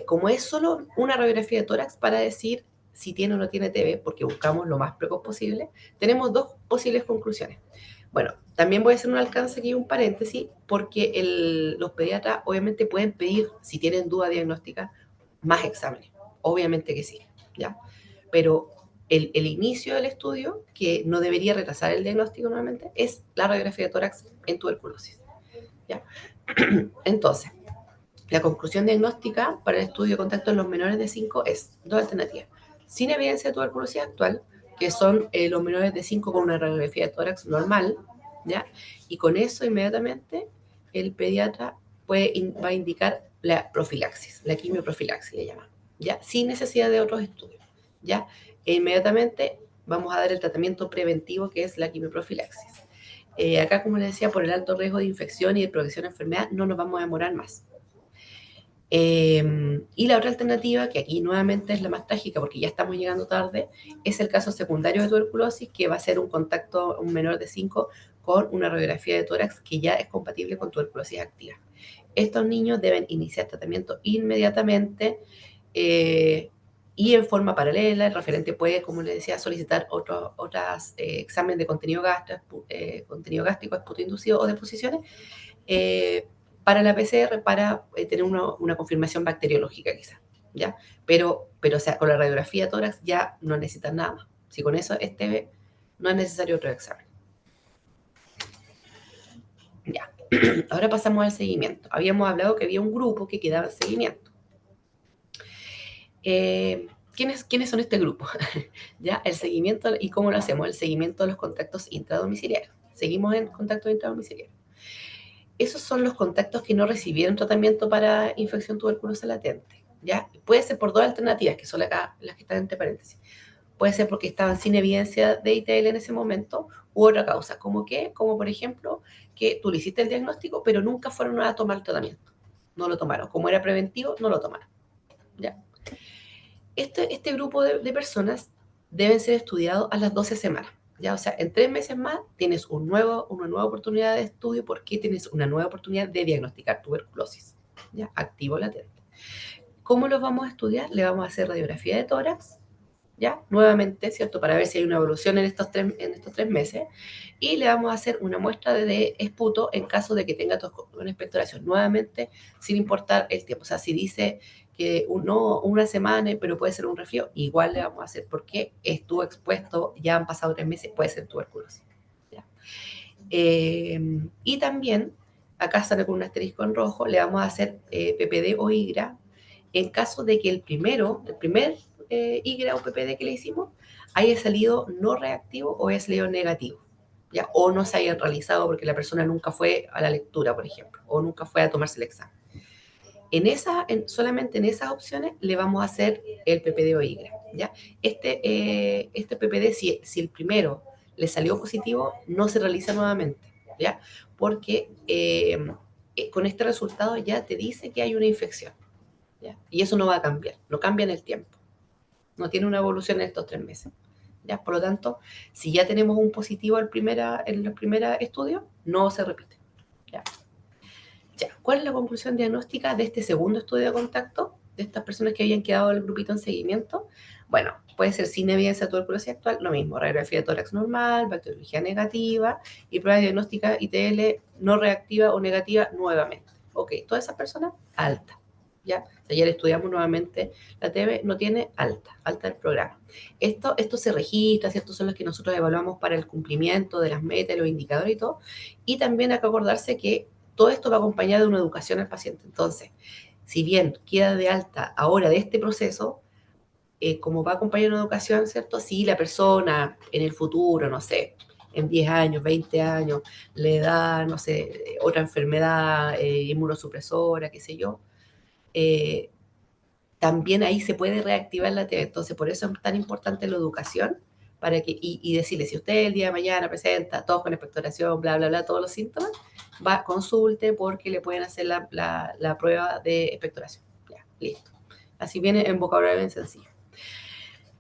Como es solo una radiografía de tórax para decir si tiene o no tiene TB, porque buscamos lo más precoz posible, tenemos dos posibles conclusiones. Bueno, también voy a hacer un alcance aquí, un paréntesis, porque los pediatras obviamente pueden pedir, si tienen duda diagnóstica, más exámenes. Obviamente que sí, ¿ya? Pero el inicio del estudio, que no debería retrasar el diagnóstico nuevamente, es la radiografía de tórax en tuberculosis, ¿ya? Entonces, la conclusión diagnóstica para el estudio de contacto en los menores de 5 es dos alternativas. Sin evidencia de tuberculosis actual, que son los menores de 5 con una radiografía de tórax normal, ¿ya? Y con eso inmediatamente el pediatra va a indicar la profilaxis, la quimioprofilaxis le llama, ¿ya? Sin necesidad de otros estudios, ¿ya? E inmediatamente vamos a dar el tratamiento preventivo que es la quimioprofilaxis. Acá, como les decía, por el alto riesgo de infección y de progresión de enfermedad, no nos vamos a demorar más. Y la otra alternativa, que aquí nuevamente es la más trágica porque ya estamos llegando tarde, es el caso secundario de tuberculosis, que va a ser un contacto, un menor de 5 con una radiografía de tórax que ya es compatible con tuberculosis activa. Estos niños deben iniciar tratamiento inmediatamente y en forma paralela. El referente puede, como les decía, solicitar otros exámenes de contenido gástrico, esputo inducido o deposiciones eh, para la PCR para tener una confirmación bacteriológica quizás, ¿ya? Pero o sea, con la radiografía tórax ya no necesitan nada más. Si con eso no es necesario otro examen. Ya. Ahora pasamos al seguimiento. Habíamos hablado que había un grupo que quedaba en seguimiento. ¿Quiénes son este grupo? ¿Ya? El seguimiento, ¿y cómo lo hacemos? El seguimiento de los contactos intradomiciliarios. Seguimos en contactos intradomiciliarios. Esos son los contactos que no recibieron tratamiento para infección tuberculosa latente, ¿ya? Puede ser por dos alternativas, que son acá las que están entre paréntesis. Puede ser porque estaban sin evidencia de ITL en ese momento, u otra causa, como por ejemplo, que tú le hiciste el diagnóstico, pero nunca fueron a tomar el tratamiento. No lo tomaron. Como era preventivo, no lo tomaron, ¿ya? Este grupo de personas deben ser estudiados a las 12 semanas. ¿Ya? O sea, en 3 meses más tienes una nueva oportunidad de estudio porque tienes una nueva oportunidad de diagnosticar tuberculosis, ¿ya? Activo latente. ¿Cómo los vamos a estudiar? Le vamos a hacer radiografía de tórax, ¿ya? Nuevamente, ¿cierto? Para ver si hay una evolución en estos 3 meses. Y le vamos a hacer una muestra de esputo en caso de que tenga una expectoración. Nuevamente, sin importar el tiempo. O sea, si dice que una semana, pero puede ser un resfrío, igual le vamos a hacer porque estuvo expuesto, ya han pasado 3 meses, puede ser tuberculosis. ¿Ya? Y también, acá sale con un asterisco en rojo, le vamos a hacer PPD o IGRA en caso de que el primer IGRA o PPD que le hicimos haya salido no reactivo o haya salido negativo, ¿ya? O no se haya realizado porque la persona nunca fue a la lectura, por ejemplo, o nunca fue a tomarse el examen. Solamente en esas opciones le vamos a hacer el PPD o IGRA, ¿ya? Este PPD, si el primero le salió positivo, no se realiza nuevamente, ¿ya? Porque con este resultado ya te dice que hay una infección, ¿ya? Y eso no va a cambiar, no cambia en el tiempo, no tiene una evolución en estos 3 meses, ¿ya? Por lo tanto, si ya tenemos un positivo en los primeros estudios, no se repite, ¿ya? Ya, ¿cuál es la conclusión diagnóstica de este segundo estudio de contacto de estas personas que habían quedado el grupito en seguimiento? Bueno, puede ser sin evidencia de tuberculosis actual, lo mismo, radiografía de tórax normal, bacteriología negativa y prueba diagnóstica ITL no reactiva o negativa nuevamente. Ok, todas esas personas, alta. ¿Ya? Ayer estudiamos nuevamente, la TB no tiene alta el programa. Esto se registra, ¿cierto? Son los que nosotros evaluamos para el cumplimiento de las metas, los indicadores y todo. Y también hay que acordarse que todo esto va acompañado de una educación al paciente. Entonces, si bien queda de alta ahora de este proceso, como va acompañado de una educación, ¿cierto? Si la persona en el futuro, no sé, en 10 años, 20 años, le da, no sé, otra enfermedad inmunosupresora, qué sé yo, eh, también ahí se puede reactivar la TV. Entonces, por eso es tan importante la educación y decirle, si usted el día de mañana presenta todos con expectoración, bla, bla, bla, todos los síntomas, consulte porque le pueden hacer la prueba de expectoración. Ya, listo. Así viene en vocabulario bien sencillo.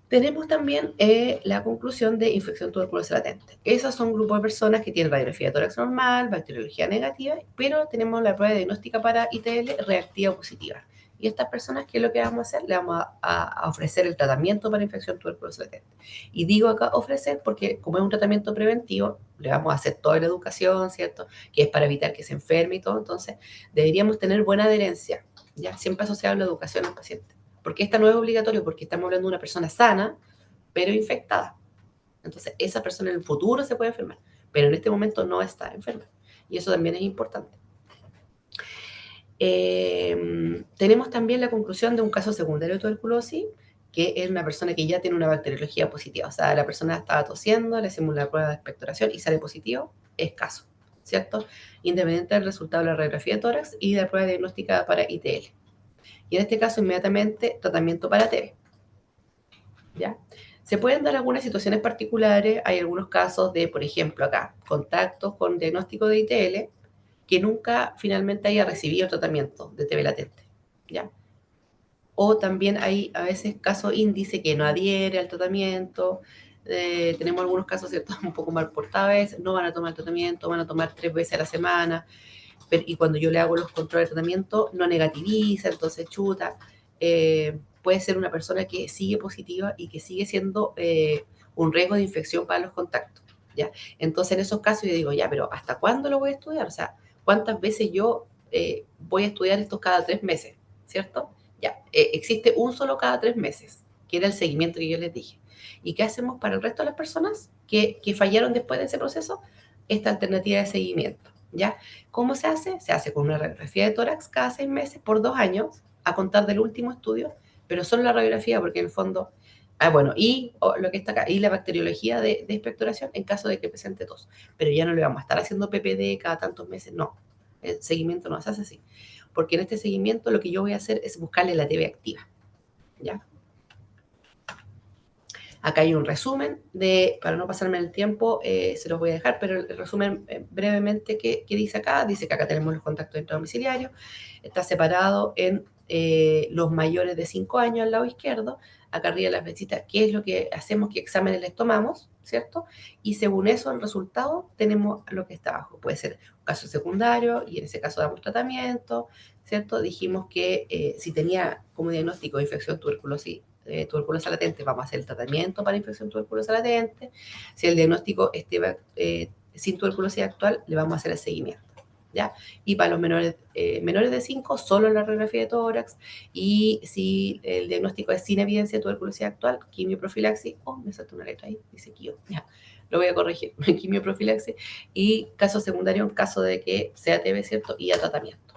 Tenemos también la conclusión de infección tuberculosa latente. Esos son grupos de personas que tienen radiografía de tórax normal, bacteriología negativa, pero tenemos la prueba diagnóstica para ITL reactiva o positiva. Y estas personas, ¿qué es lo que vamos a hacer? Le vamos a ofrecer el tratamiento para infección tuberculosa latente. Y digo acá ofrecer porque como es un tratamiento preventivo, le vamos a hacer toda la educación, ¿cierto? Que es para evitar que se enferme y todo. Entonces, deberíamos tener buena adherencia, ¿ya? Siempre asociado a la educación al paciente. Porque esta no es obligatorio, porque estamos hablando de una persona sana, pero infectada. Entonces, esa persona en el futuro se puede enfermar, pero en este momento no está enferma. Y eso también es importante. Tenemos también la conclusión de un caso secundario de tuberculosis, que es una persona que ya tiene una bacteriología positiva. O sea, la persona estaba tosiendo, le hacemos la prueba de expectoración y sale positivo. escaso, ¿cierto? Independiente del resultado de la radiografía de tórax y de la prueba diagnóstica para ITL. Y en este caso, inmediatamente, tratamiento para TB, ¿ya? Se pueden dar algunas situaciones particulares, hay algunos casos de, por ejemplo, acá, contactos con diagnóstico de ITL que nunca finalmente haya recibido tratamiento de TB latente, ¿ya? O también hay a veces casos índice que no adhiere al tratamiento. Tenemos algunos casos, ¿cierto? Un poco mal portados, no van a tomar el tratamiento, van a tomar 3 veces a la semana, y cuando yo le hago los controles de tratamiento no negativiza, entonces chuta. Puede ser una persona que sigue positiva y que sigue siendo un riesgo de infección para los contactos, ¿ya? Entonces en esos casos yo digo, ya, pero ¿hasta cuándo lo voy a estudiar? O sea, ¿cuántas veces yo voy a estudiar esto cada 3 meses? ¿Cierto? Ya, existe un solo cada 3 meses, que era el seguimiento que yo les dije. ¿Y qué hacemos para el resto de las personas que fallaron después de ese proceso? Esta alternativa de seguimiento, ¿ya? ¿Cómo se hace? Se hace con una radiografía de tórax cada 6 meses por 2 años, a contar del último estudio, pero solo la radiografía, porque en el fondo, bueno, y lo que está acá, y la bacteriología de expectoración en caso de que presente tos. Pero ya no le vamos a estar haciendo PPD cada tantos meses, no. El seguimiento no se hace así. Porque en este seguimiento lo que yo voy a hacer es buscarle la TB activa, ¿ya? Acá hay un resumen para no pasarme el tiempo, se los voy a dejar, pero el resumen brevemente que dice acá, dice que acá tenemos los contactos intradomiciliarios, está separado en los mayores de 5 años al lado izquierdo, acá arriba las flechitas, qué es lo que hacemos, qué exámenes les tomamos, ¿cierto? Y según eso, el resultado, tenemos lo que está abajo. Puede ser un caso secundario, y en ese caso damos tratamiento, ¿cierto? Dijimos que si tenía como diagnóstico infección tuberculosis latente, vamos a hacer el tratamiento para infección tuberculosa latente. Si el diagnóstico esté sin tuberculosis actual, le vamos a hacer el seguimiento, ¿ya? Y para los menores de 5, solo la radiografía de tórax. Y si el diagnóstico es sin evidencia de tuberculosis actual, quimioprofilaxis, me saltó una letra ahí, dice quimio, ya, lo voy a corregir, quimioprofilaxis, y caso secundario en caso de que sea TB, ¿cierto? Y a tratamiento.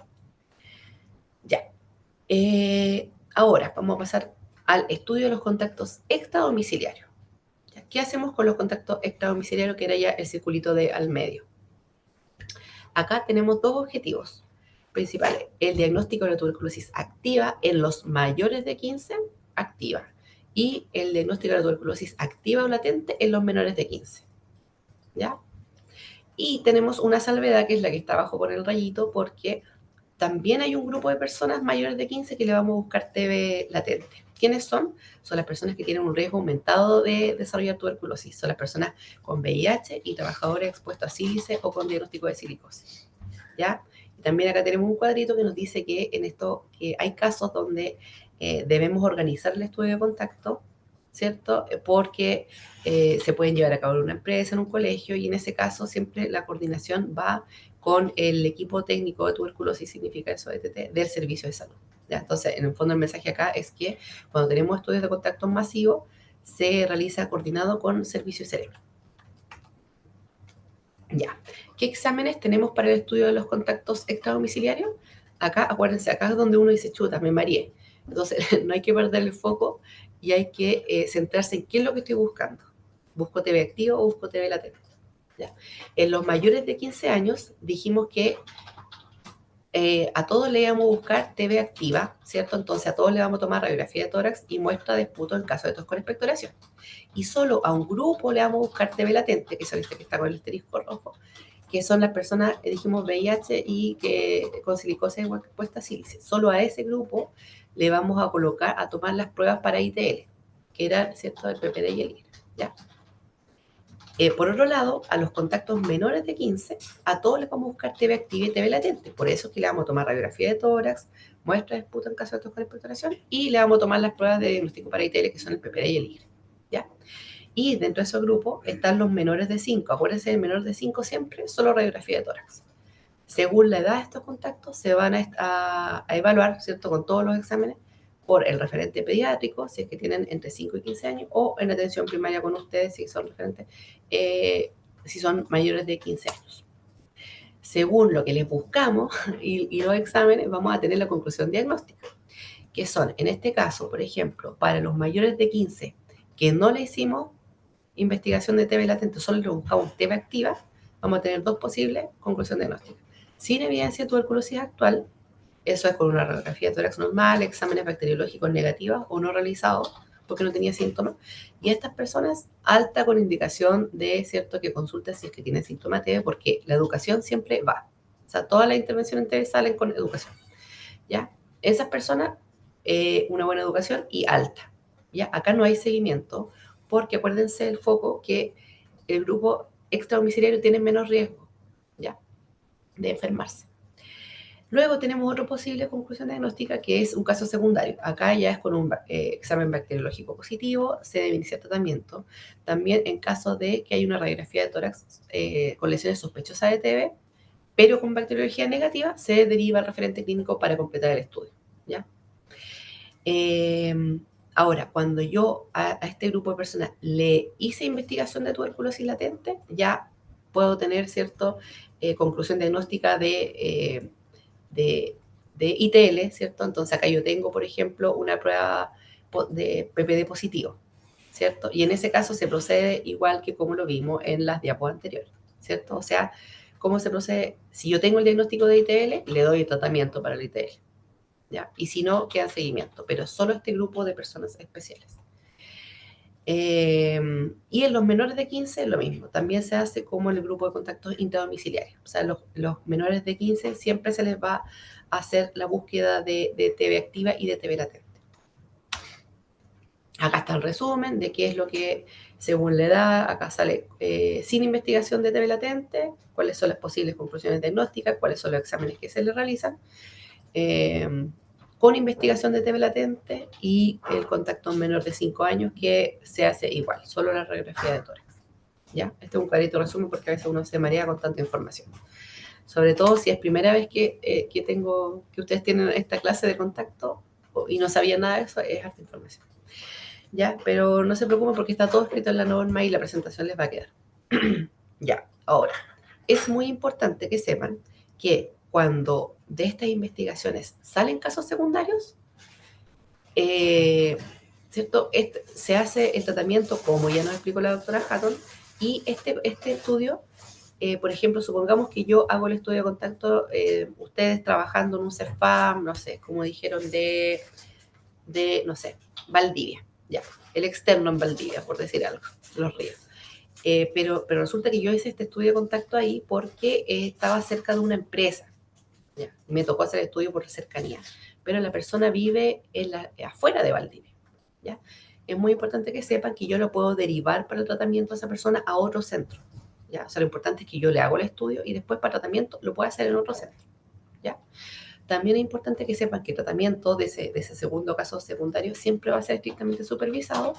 Ya. Ahora vamos a pasar al estudio de los contactos extradomiciliarios. ¿Qué hacemos con los contactos extradomiciliarios, que era ya el circulito de al medio? Acá tenemos dos objetivos principales. El diagnóstico de la tuberculosis activa en los mayores de 15, activa. Y el diagnóstico de la tuberculosis activa o latente en los menores de 15. ¿Ya? Y tenemos una salvedad, que es la que está abajo con el rayito, porque también hay un grupo de personas mayores de 15 que le vamos a buscar TB latente. ¿Quiénes son? Son las personas que tienen un riesgo aumentado de desarrollar tuberculosis. Son las personas con VIH y trabajadores expuestos a sílice o con diagnóstico de silicosis, ¿ya? Y también acá tenemos un cuadrito que nos dice que en esto que hay casos donde debemos organizar el estudio de contacto, ¿cierto? Porque se pueden llevar a cabo en una empresa, en un colegio, y en ese caso siempre la coordinación va con el equipo técnico de tuberculosis, significa eso, ETT, del servicio de salud, ¿ya? Entonces, en el fondo el mensaje acá es que cuando tenemos estudios de contacto masivos, se realiza coordinado con servicio de cerebro. Ya. ¿Qué exámenes tenemos para el estudio de los contactos extradomiciliarios? Acá, acuérdense, acá es donde uno dice, chuta, me mareé. Entonces, no hay que perder el foco y hay que centrarse en qué es lo que estoy buscando. ¿Busco TB activo o busco TB latente? ¿Ya? En los mayores de 15 años dijimos que a todos le íbamos a buscar TB activa, ¿cierto? Entonces a todos le vamos a tomar radiografía de tórax y muestra de esputo en caso de tos con expectoración. Y solo a un grupo le vamos a buscar TB latente, que es este que está con el asterisco rojo, que son las personas, dijimos, VIH y que con silicosis expuesta a sílice. Solo a ese grupo le vamos a colocar, a tomar las pruebas para ITL, que era, ¿cierto?, el PPD y el IR, ¿ya? Por otro lado, a los contactos menores de 15, a todos les vamos a buscar TB activa y TB latente. Por eso es que le vamos a tomar radiografía de tórax, muestra de esputo en caso de tos con expectoración, y le vamos a tomar las pruebas de diagnóstico para ITL, que son el PPD y el IR, ¿ya? Y dentro de esos grupos están los menores de 5. Acuérdense, el menor de 5 siempre solo radiografía de tórax. Según la edad de estos contactos, se van a evaluar, ¿cierto?, con todos los exámenes, por el referente pediátrico, si es que tienen entre 5 y 15 años, o en atención primaria con ustedes, si son referentes, si son mayores de 15 años. Según lo que les buscamos y los exámenes, vamos a tener la conclusión diagnóstica, que son, en este caso, por ejemplo, para los mayores de 15, que no le hicimos investigación de TB latente, solo le buscamos TB activa, vamos a tener dos posibles conclusiones diagnósticas. Sin evidencia de tuberculosis actual, eso es con una radiografía de tórax normal, exámenes bacteriológicos negativos o no realizados porque no tenía síntomas. Y estas personas, alta con indicación de, ¿cierto?, que consulten si es que tienen síntomas TB, porque la educación siempre va. O sea, todas las intervenciones en TB salen con educación. ¿Ya? Esas personas, una buena educación y alta. ¿Ya? Acá no hay seguimiento, porque acuérdense del foco que el grupo extradomiciliario tiene menos riesgo, ¿ya?, de enfermarse. Luego tenemos otra posible conclusión diagnóstica que es un caso secundario. Acá ya es con un examen bacteriológico positivo, se debe iniciar tratamiento. También en caso de que hay una radiografía de tórax con lesiones sospechosas de TB, pero con bacteriología negativa, se deriva al referente clínico para completar el estudio, ¿ya? Ahora, cuando yo a este grupo de personas le hice investigación de tuberculosis latente, ya puedo tener, ¿cierto?, conclusión diagnóstica de, de ITL, ¿cierto? Entonces acá yo tengo, por ejemplo, una prueba de PPD positivo, ¿cierto? Y en ese caso se procede igual que como lo vimos en las diapos anteriores, ¿cierto? O sea, ¿cómo se procede? Si yo tengo el diagnóstico de ITL, le doy el tratamiento para el ITL, ¿ya? Y si no, queda seguimiento, pero solo este grupo de personas especiales. Y en los menores de 15 lo mismo, también se hace como el grupo de contactos intradomiciliarios. O sea, los menores de 15 siempre se les va a hacer la búsqueda de TB activa y de TB latente. Acá está el resumen de qué es lo que según la edad, acá sale sin investigación de TB latente, cuáles son las posibles conclusiones diagnósticas, cuáles son los exámenes que se le realizan. Con investigación de TB latente y el contacto menor de 5 años que se hace igual, solo la radiografía de tórax. ¿Ya? Este es un clarito resumen porque a veces uno se marea con tanta información. Sobre todo si es primera vez que ustedes tienen esta clase de contacto y no sabían nada de eso, es harta información. ¿Ya? Pero no se preocupen porque está todo escrito en la norma y la presentación les va a quedar. Ya, ahora, es muy importante que sepan que cuando de estas investigaciones salen casos secundarios, ¿cierto? Se hace el tratamiento, como ya nos explicó la doctora Hatton, y este estudio, por ejemplo, supongamos que yo hago el estudio de contacto, ustedes trabajando en un CEFAM, no sé, como dijeron, no sé, Valdivia, ya, el externo en Valdivia, por decir algo, Los Ríos. Pero resulta que yo hice este estudio de contacto ahí porque estaba cerca de una empresa. ¿Ya? Me tocó hacer el estudio por cercanía, pero la persona vive afuera de Valdivia. ¿Ya? Es muy importante que sepan que yo lo puedo derivar para el tratamiento de esa persona a otro centro. ¿Ya? O sea, lo importante es que yo le hago el estudio y después para tratamiento lo puedo hacer en otro centro. ¿Ya? También es importante que sepan que el tratamiento de ese segundo caso secundario siempre va a ser estrictamente supervisado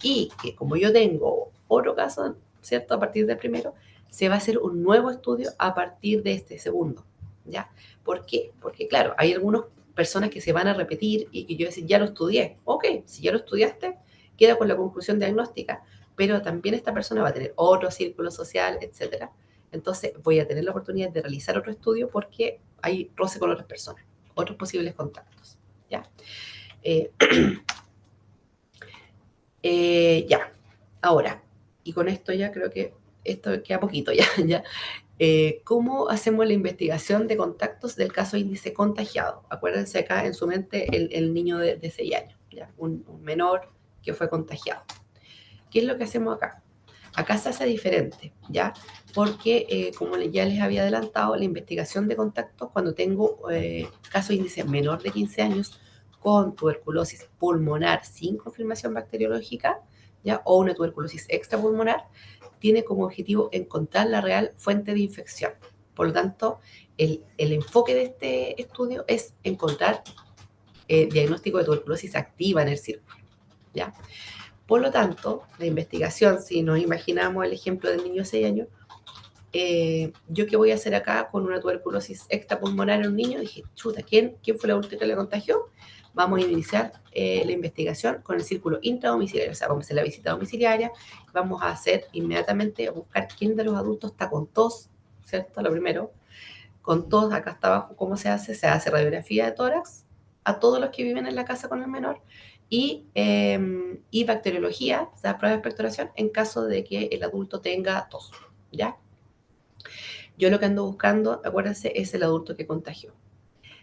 y que como yo tengo otro caso, ¿cierto? A partir del primero, se va a hacer un nuevo estudio a partir de este segundo, ¿ya? ¿Por qué? Porque, claro, hay algunas personas que se van a repetir y que yo decir, ya lo estudié. Ok, si ya lo estudiaste, queda con la conclusión diagnóstica, pero también esta persona va a tener otro círculo social, etcétera. Entonces voy a tener la oportunidad de realizar otro estudio porque hay roce con otras personas, otros posibles contactos, ¿ya? Eh, ya, ahora, y con esto ya creo que esto queda poquito ya, ya. ¿Cómo hacemos la investigación de contactos del caso índice contagiado? Acuérdense acá en su mente el niño de 6 años, ¿ya? Un menor que fue contagiado. ¿Qué es lo que hacemos acá? Acá se hace diferente, ¿ya? Porque, como ya les había adelantado, la investigación de contactos, cuando tengo caso índice menor de 15 años con tuberculosis pulmonar sin confirmación bacteriológica, ¿ya? O una tuberculosis extrapulmonar, tiene como objetivo encontrar la real fuente de infección. Por lo tanto, el enfoque de este estudio es encontrar diagnóstico de tuberculosis activa en el círculo, ¿ya? Por lo tanto, la investigación, si nos imaginamos el ejemplo del niño de 6 años, ¿yo qué voy a hacer acá con una tuberculosis extrapulmonar en un niño? Dije, chuta, ¿quién fue la última que le contagió? Vamos a iniciar la investigación con el círculo intradomiciliario, o sea, vamos a hacer la visita domiciliaria, vamos a hacer inmediatamente, a buscar quién de los adultos está con tos, ¿cierto? Lo primero, con tos, acá está abajo, ¿cómo se hace? Se hace radiografía de tórax a todos los que viven en la casa con el menor y bacteriología, o sea, prueba de expectoración en caso de que el adulto tenga tos, ¿ya? Yo lo que ando buscando, acuérdense, es el adulto que contagió.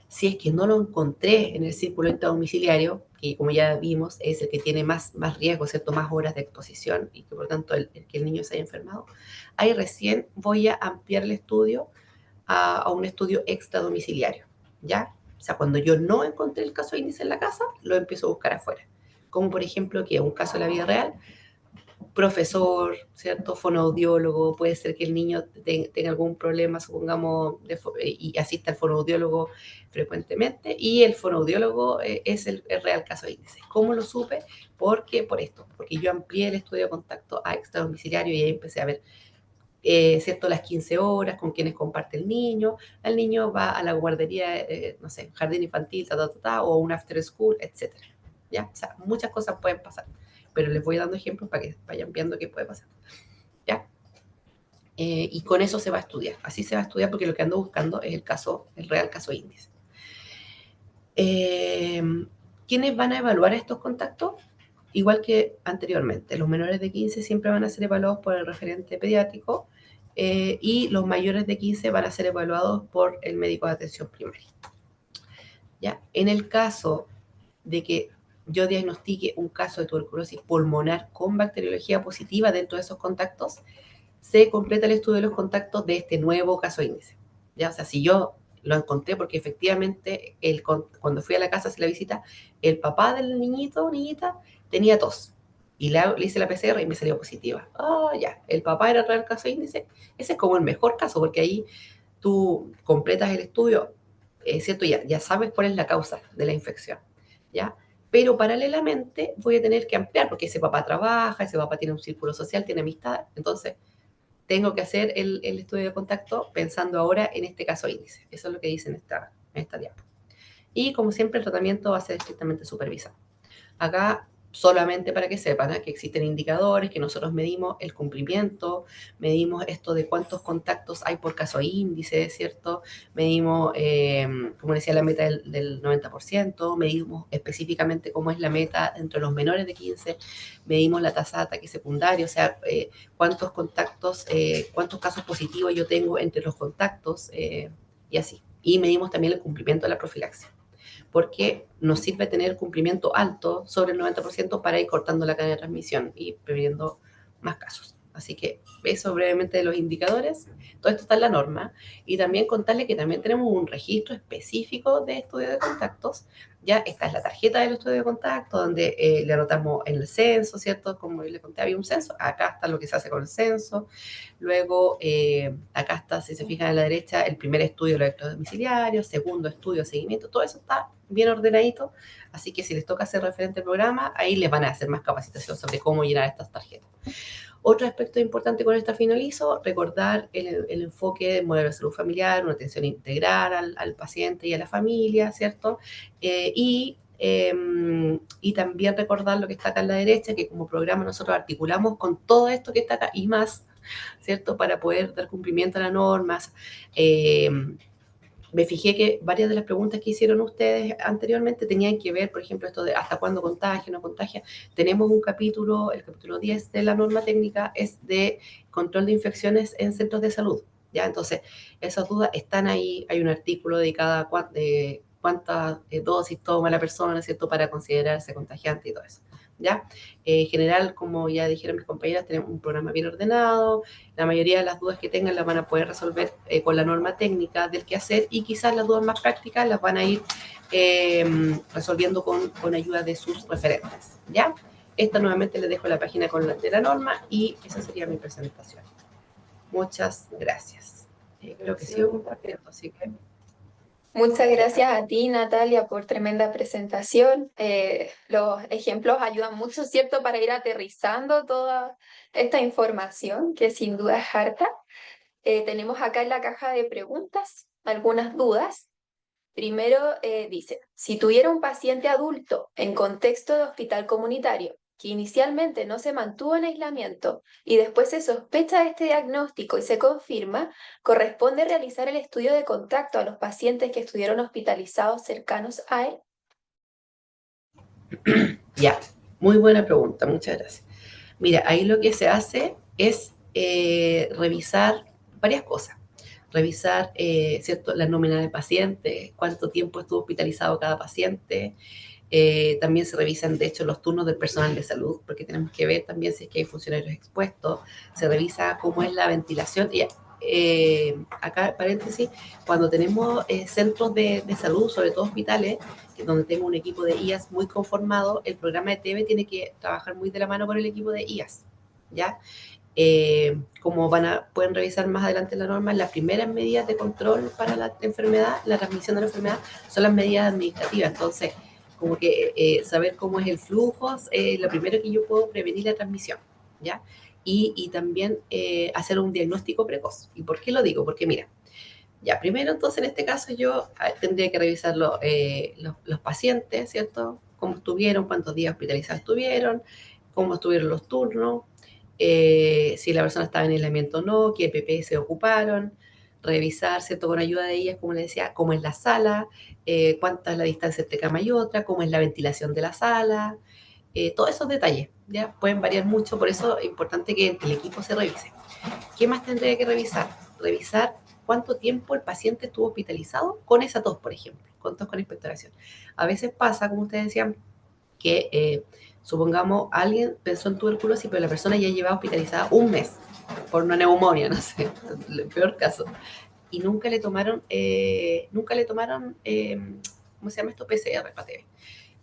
Si es que no lo encontré en el círculo intradomiciliario, que como ya vimos es el que tiene más riesgo, ¿cierto? Más horas de exposición y que por tanto que el niño se haya enfermado, ahí recién voy a ampliar el estudio a un estudio extradomiciliario, ¿ya? O sea, cuando yo no encontré el caso índice en la casa, lo empiezo a buscar afuera. Como por ejemplo que un caso de la vida real, profesor, ¿cierto? Fonoaudiólogo, puede ser que el niño tenga algún problema, supongamos, y asista al fonoaudiólogo frecuentemente, y el fonoaudiólogo es el real caso de índice. ¿Cómo lo supe? Porque yo amplié el estudio de contacto a extradomiciliario y ahí empecé a ver, ¿cierto? Las 15 horas, con quienes comparte el niño va a la guardería, no sé, jardín infantil, o un after school, etc. ¿Ya? O sea, muchas cosas pueden pasar, pero les voy dando ejemplos para que vayan viendo qué puede pasar, ¿ya? Y con eso se va a estudiar, así se va a estudiar porque lo que ando buscando es el real caso índice. ¿Quiénes van a evaluar estos contactos? Igual que anteriormente, los menores de 15 siempre van a ser evaluados por el referente pediátrico y los mayores de 15 van a ser evaluados por el médico de atención primaria. ¿Ya? En el caso de que yo diagnostique un caso de tuberculosis pulmonar con bacteriología positiva dentro de esos contactos, se completa el estudio de los contactos de este nuevo caso índice. ¿Ya? O sea, si yo lo encontré porque efectivamente cuando fui a la casa a hacer la visita, el papá del niñito o niñita tenía tos. Y le hice la PCR y me salió positiva. Ah, ya, el papá era el real caso índice. Ese es como el mejor caso, porque ahí tú completas el estudio, ¿cierto? Ya sabes cuál es la causa de la infección, ¿ya? Pero paralelamente voy a tener que ampliar, porque ese papá trabaja, ese papá tiene un círculo social, tiene amistad, entonces tengo que hacer el estudio de contacto pensando ahora en este caso índice. Eso es lo que dice en esta diapo. Y como siempre, el tratamiento va a ser estrictamente supervisado. Acá, solamente para que sepan, que existen indicadores, que nosotros medimos el cumplimiento, medimos esto de cuántos contactos hay por caso índice, ¿cierto? Medimos, como decía, la meta del 90%, medimos específicamente cómo es la meta entre los menores de 15, medimos la tasa de ataque secundario, o sea, cuántos contactos, cuántos casos positivos yo tengo entre los contactos y así. Y medimos también el cumplimiento de la profilaxis, porque nos sirve tener cumplimiento alto sobre el 90% para ir cortando la cadena de transmisión y previniendo más casos. Así que eso brevemente de los indicadores. Todo esto está en la norma. Y también contarle que también tenemos un registro específico de estudio de contactos. Ya esta es la tarjeta del estudio de contacto, donde le anotamos en el censo, ¿cierto? Como le conté, había un censo. Acá está lo que se hace con el censo. Luego, acá está, si se fijan a la derecha, el primer estudio de los domiciliarios, segundo estudio, seguimiento, todo eso está bien ordenadito. Así que si les toca hacer referente al programa, ahí les van a hacer más capacitación sobre cómo llenar estas tarjetas. Otro aspecto importante con esta finalizo, recordar el enfoque del modelo de salud familiar, una atención integral al paciente y a la familia, ¿cierto? Y también recordar lo que está acá a la derecha, que como programa nosotros articulamos con todo esto que está acá y más, ¿cierto? Para poder dar cumplimiento a las normas. Me fijé que varias de las preguntas que hicieron ustedes anteriormente tenían que ver, por ejemplo, esto de hasta cuándo contagia, no contagia. Tenemos un capítulo, el capítulo 10 de la norma técnica es de control de infecciones en centros de salud. ¿Ya? Entonces, esas dudas están ahí. Hay un artículo de cuántas dosis toma la persona, ¿cierto? Para considerarse contagiante y todo eso. ¿Ya? En general, como ya dijeron mis compañeras, tenemos un programa bien ordenado. La mayoría de las dudas que tengan las van a poder resolver con la norma técnica del qué hacer y quizás las dudas más prácticas las van a ir resolviendo con ayuda de sus referentes. ¿Ya? Esta nuevamente les dejo la página de la norma y esa sería mi presentación. Muchas gracias. Creo que sigo compartiendo, así que... Muchas gracias a ti, Natalia, por tremenda presentación. Los ejemplos ayudan mucho, ¿cierto?, para ir aterrizando toda esta información, que sin duda es harta. Tenemos acá en la caja de preguntas algunas dudas. Primero dice, si tuviera un paciente adulto en contexto de hospital comunitario que inicialmente no se mantuvo en aislamiento y después se sospecha de este diagnóstico y se confirma, corresponde realizar el estudio de contacto a los pacientes que estuvieron hospitalizados cercanos a él. Ya, muy buena pregunta, muchas gracias. Mira, ahí lo que se hace es revisar varias cosas. revisar, ¿cierto?, la nómina de pacientes, cuánto tiempo estuvo hospitalizado cada paciente. También se revisan, de hecho, los turnos del personal de salud, porque tenemos que ver también si es que hay funcionarios expuestos. Se revisa cómo es la ventilación. Y, acá, paréntesis, cuando tenemos centros de salud, sobre todo hospitales, donde tengo un equipo de IAS muy conformado, el programa de TV tiene que trabajar muy de la mano con el equipo de IAS, ¿ya? Como pueden revisar más adelante la norma, las primeras medidas de control para la enfermedad, la transmisión de la enfermedad, son las medidas administrativas. Entonces, como que saber cómo es el flujo, lo primero que yo puedo prevenir la transmisión, ¿ya? Y también hacer un diagnóstico precoz. ¿Y por qué lo digo? Porque mira, ya, primero entonces en este caso yo tendría que revisar los pacientes, ¿cierto? Cómo estuvieron, cuántos días hospitalizados estuvieron, cómo estuvieron los turnos, si la persona estaba en aislamiento o no, qué PP se ocuparon, revisar, ¿cierto? Con ayuda de ellas, como les decía, cómo es la sala, cuánta es la distancia entre cama y otra, cómo es la ventilación de la sala, todos esos detalles, ¿ya? Pueden variar mucho, por eso es importante que el equipo se revise. ¿Qué más tendría que revisar? Revisar cuánto tiempo el paciente estuvo hospitalizado con esa tos, por ejemplo, con tos con expectoración. A veces pasa, como ustedes decían, que supongamos alguien pensó en tuberculosis, pero la persona ya lleva hospitalizada un mes por una neumonía, no sé, el peor caso, y ¿cómo se llama esto? PCR para TV.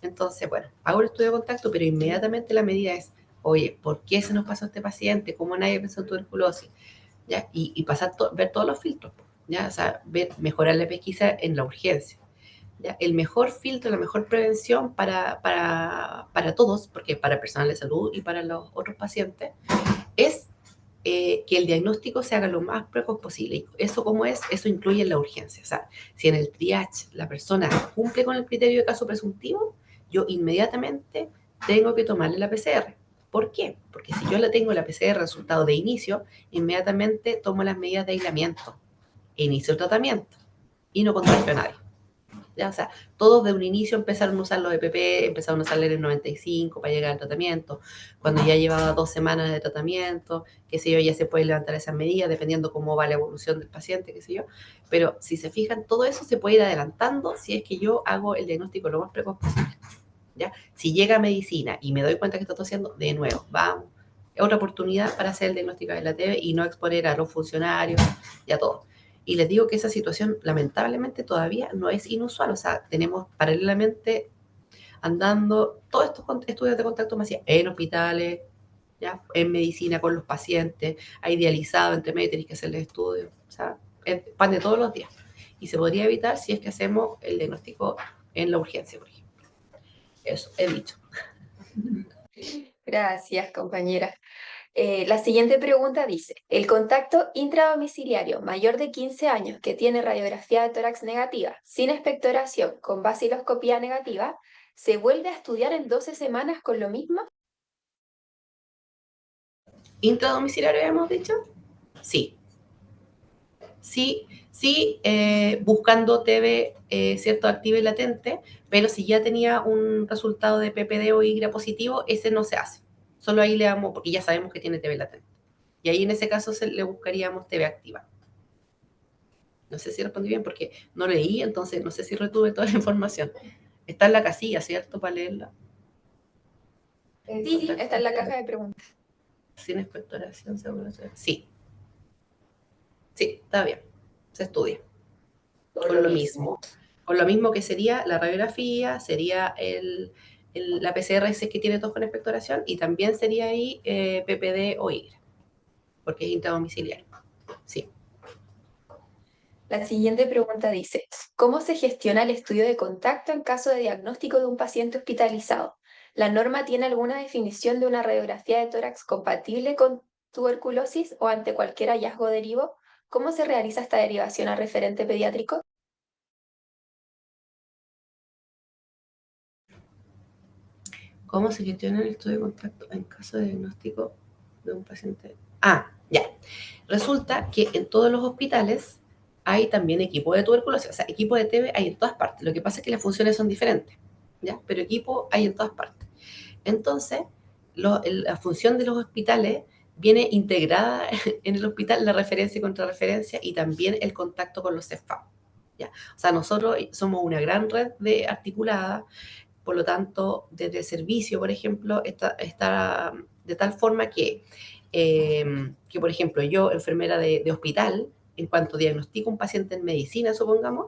Entonces, bueno, hago el estudio de contacto, pero inmediatamente la medida es, oye, ¿por qué se nos pasó a este paciente? ¿Cómo nadie pensó en tuberculosis? ¿Ya? Y pasar ver todos los filtros, ¿ya? O sea, mejorar la pesquisa en la urgencia. ¿Ya? El mejor filtro, la mejor prevención para todos, porque para el personal de salud y para los otros pacientes, es que el diagnóstico se haga lo más precoz posible. ¿Y eso cómo es? Eso incluye la urgencia. O sea, si en el triage la persona cumple con el criterio de caso presuntivo, yo inmediatamente tengo que tomarle la PCR. ¿Por qué? Porque si yo la tengo la PCR resultado de inicio, inmediatamente tomo las medidas de aislamiento e inicio el tratamiento y no contagio a nadie. ¿Ya? O sea, todos de un inicio empezaron a usar los EPP, empezaron a usar el 95 para llegar al tratamiento. Cuando ya llevaba 2 semanas de tratamiento, qué sé yo, ya se puede levantar esas medidas dependiendo cómo va la evolución del paciente, qué sé yo. Pero si se fijan, todo eso se puede ir adelantando si es que yo hago el diagnóstico lo más precoz posible. ¿Ya? Si llega a medicina y me doy cuenta que está tosiendo, de nuevo, vamos. Es otra oportunidad para hacer el diagnóstico de la TB y no exponer a los funcionarios y a todos. Y les digo que esa situación lamentablemente todavía no es inusual. O sea, tenemos paralelamente andando todos estos estudios de contacto masivo en hospitales, ¿ya? En medicina con los pacientes, hay dializado entre medio, tenéis que hacerles estudios. O sea, es pan de todos los días. Y se podría evitar si es que hacemos el diagnóstico en la urgencia, por ejemplo. Eso, he dicho. Gracias, compañera. La siguiente pregunta dice, ¿el contacto intradomiciliario mayor de 15 años que tiene radiografía de tórax negativa sin expectoración con vaciloscopía negativa se vuelve a estudiar en 12 semanas con lo mismo? ¿Intradomiciliario hemos dicho? Sí. Sí, sí, buscando TB, cierto, activa y latente, pero si ya tenía un resultado de PPD o Y positivo, ese no se hace. Solo ahí le damos, porque ya sabemos que tiene TB latente. Y ahí en ese caso le buscaríamos TB activa. No sé si respondí bien porque no leí, entonces no sé si retuve toda la información. Está en la casilla, ¿cierto? Para leerla. Sí, está en la caja de preguntas. Sin expectoración, seguro. Sí, sí, está bien. Se estudia. Con lo mismo. Con lo mismo que sería la radiografía, sería la PCR si es que tiene tos con expectoración y también sería ahí PPD o Y, porque es intradomiciliario. Sí. La siguiente pregunta dice, ¿cómo se gestiona el estudio de contacto en caso de diagnóstico de un paciente hospitalizado? ¿La norma tiene alguna definición de una radiografía de tórax compatible con tuberculosis o ante cualquier hallazgo derivo? ¿Cómo se realiza esta derivación a referente pediátrico? ¿Cómo se gestiona el estudio de contacto en caso de diagnóstico de un paciente? Ah, ya. Resulta que en todos los hospitales hay también equipo de tuberculosis, o sea, equipo de TB hay en todas partes. Lo que pasa es que las funciones son diferentes, ¿ya? Pero equipo hay en todas partes. Entonces, la función de los hospitales viene integrada en el hospital la referencia y contrarreferencia y también el contacto con los CEFAM. ¿Ya? O sea, nosotros somos una gran red de articulada, por lo tanto, desde el servicio, por ejemplo, está de tal forma por ejemplo, yo, enfermera de hospital, en cuanto diagnostico un paciente en medicina, supongamos,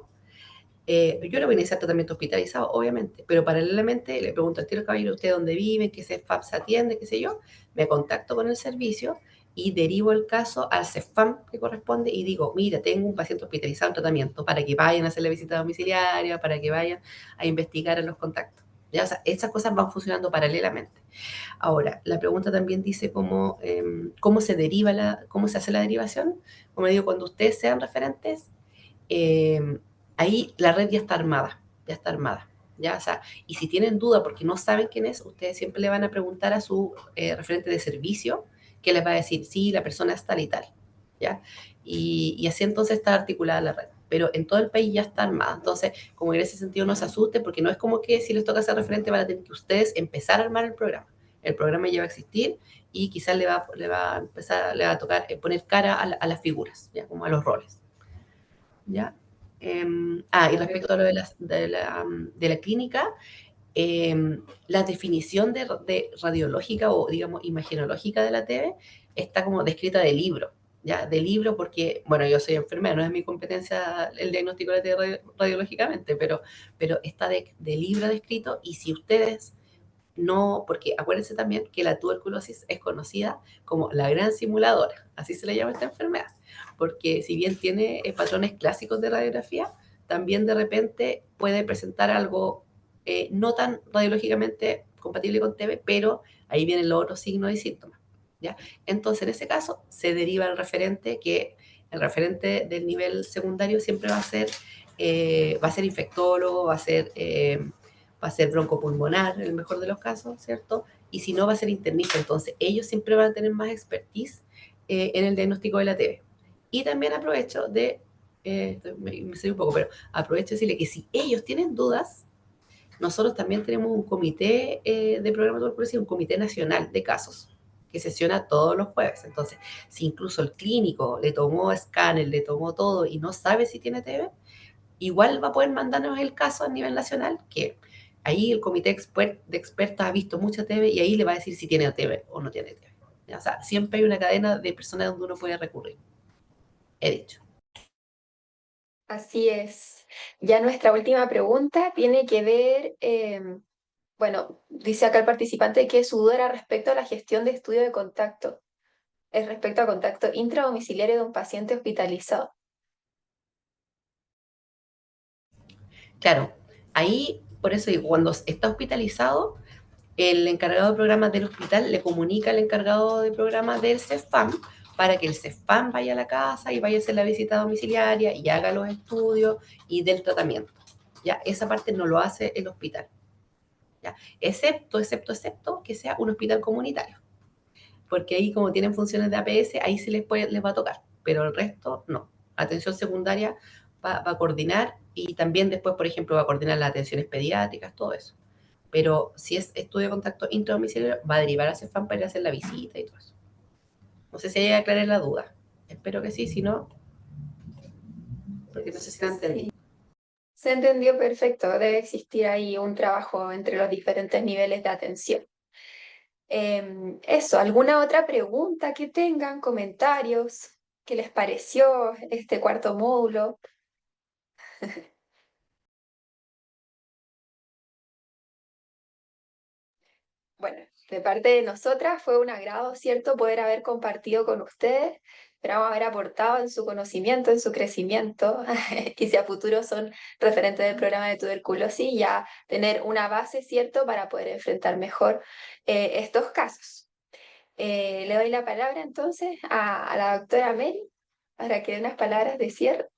yo le voy a iniciar tratamiento hospitalizado, obviamente, pero paralelamente le pregunto al tiro caballero, ¿usted dónde vive? ¿Qué CEFAM se atiende? ¿Qué sé yo? Me contacto con el servicio y derivo el caso al CEFAM que corresponde y digo, mira, tengo un paciente hospitalizado en tratamiento para que vayan a hacer la visita domiciliaria, para que vayan a investigar a los contactos. ¿Ya? O sea, esas cosas van funcionando paralelamente. Ahora, la pregunta también dice cómo se deriva cómo se hace la derivación. Como digo, cuando ustedes sean referentes, eh, ahí la red ya está armada, ya está armada. ¿Ya? O sea, y si tienen duda porque no saben quién es, ustedes siempre le van a preguntar a su referente de servicio, que les va a decir, sí, la persona es tal y tal. ¿Ya? Y así entonces está articulada la red. Pero en todo el país ya está armada. Entonces, como en ese sentido no se asuste, porque no es como que si les toca ser referente van a tener que ustedes empezar a armar el programa. El programa ya va a existir y quizás le va a empezar, le va a tocar poner cara a las figuras, ¿ya? Como a los roles. ¿Ya? Y respecto a lo de la clínica, la definición de radiológica o, digamos, imagenológica de la TB está como descrita de libro, ¿ya? De libro porque, bueno, yo soy enfermera, no es mi competencia el diagnóstico de la TB radiológicamente, pero está de libro descrito y si ustedes no, porque acuérdense también que la tuberculosis es conocida como la gran simuladora, así se le llama a esta enfermedad, porque si bien tiene patrones clásicos de radiografía, también de repente puede presentar algo no tan radiológicamente compatible con TB, pero ahí vienen los otros signos y síntomas. ¿Ya? Entonces, en ese caso, se deriva el referente del nivel secundario siempre va a ser infectólogo, va a ser broncopulmonar, en el mejor de los casos, ¿cierto? Y si no, va a ser internista. Entonces, ellos siempre van a tener más expertise en el diagnóstico de la TB. Y también aprovecho me sé un poco, pero aprovecho de decirle que si ellos tienen dudas, nosotros también tenemos un comité de programa de tuberculosis, un comité nacional de casos que sesiona todos los jueves. Entonces, si incluso el clínico le tomó escáner, le tomó todo y no sabe si tiene TB, igual va a poder mandarnos el caso a nivel nacional, que ahí el comité de expertos ha visto mucha TV y ahí le va a decir si tiene TV o no tiene TV. O sea, siempre hay una cadena de personas donde uno puede recurrir, he dicho. Así es. Ya nuestra última pregunta tiene que ver, bueno, dice acá el participante que su duda era respecto a la gestión de estudio de contacto, es respecto a contacto intradomiciliario de un paciente hospitalizado. Claro, ahí, por eso digo, cuando está hospitalizado, el encargado de programas del hospital le comunica al encargado de programas del CEFAM para que el CEFAM vaya a la casa y vaya a hacer la visita domiciliaria y haga los estudios y del tratamiento. Ya, esa parte no lo hace el hospital. ¿Ya? Excepto que sea un hospital comunitario, porque ahí como tienen funciones de APS, ahí les va a tocar, pero el resto no. Atención secundaria va a coordinar y también después, por ejemplo, va a coordinar las atenciones pediátricas, todo eso. Pero si es estudio de contacto intradomiciliario, va a derivar a CEFAM para ir a hacer la visita y todo eso. No sé si hay que aclarar la duda. Espero que sí, si no, porque no sé si la entendí. Sí, se entendió perfecto. Debe existir ahí un trabajo entre los diferentes niveles de atención. Eso, ¿alguna otra pregunta que tengan, comentarios? ¿Qué les pareció este cuarto módulo? Bueno, de parte de nosotras fue un agrado, ¿cierto?, poder haber compartido con ustedes. Esperamos haber aportado en su conocimiento, en su crecimiento, y si a futuro son referentes del programa de tuberculosis, ya tener una base, ¿cierto?, para poder enfrentar mejor estos casos. Le doy la palabra entonces a la doctora Mary para que dé unas palabras de cierre.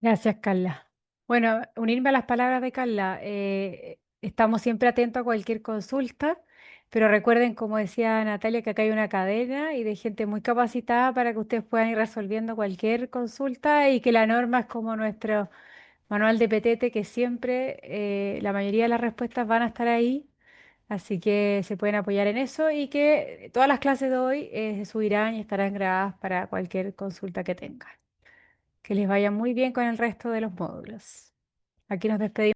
Gracias, Carla. Bueno, unirme a las palabras de Carla, estamos siempre atentos a cualquier consulta, pero recuerden, como decía Natalia, que acá hay una cadena y de gente muy capacitada para que ustedes puedan ir resolviendo cualquier consulta y que la norma es como nuestro manual de petete, que siempre la mayoría de las respuestas van a estar ahí. Así que se pueden apoyar en eso y que todas las clases de hoy se subirán y estarán grabadas para cualquier consulta que tengan. Que les vaya muy bien con el resto de los módulos. Aquí nos despedimos.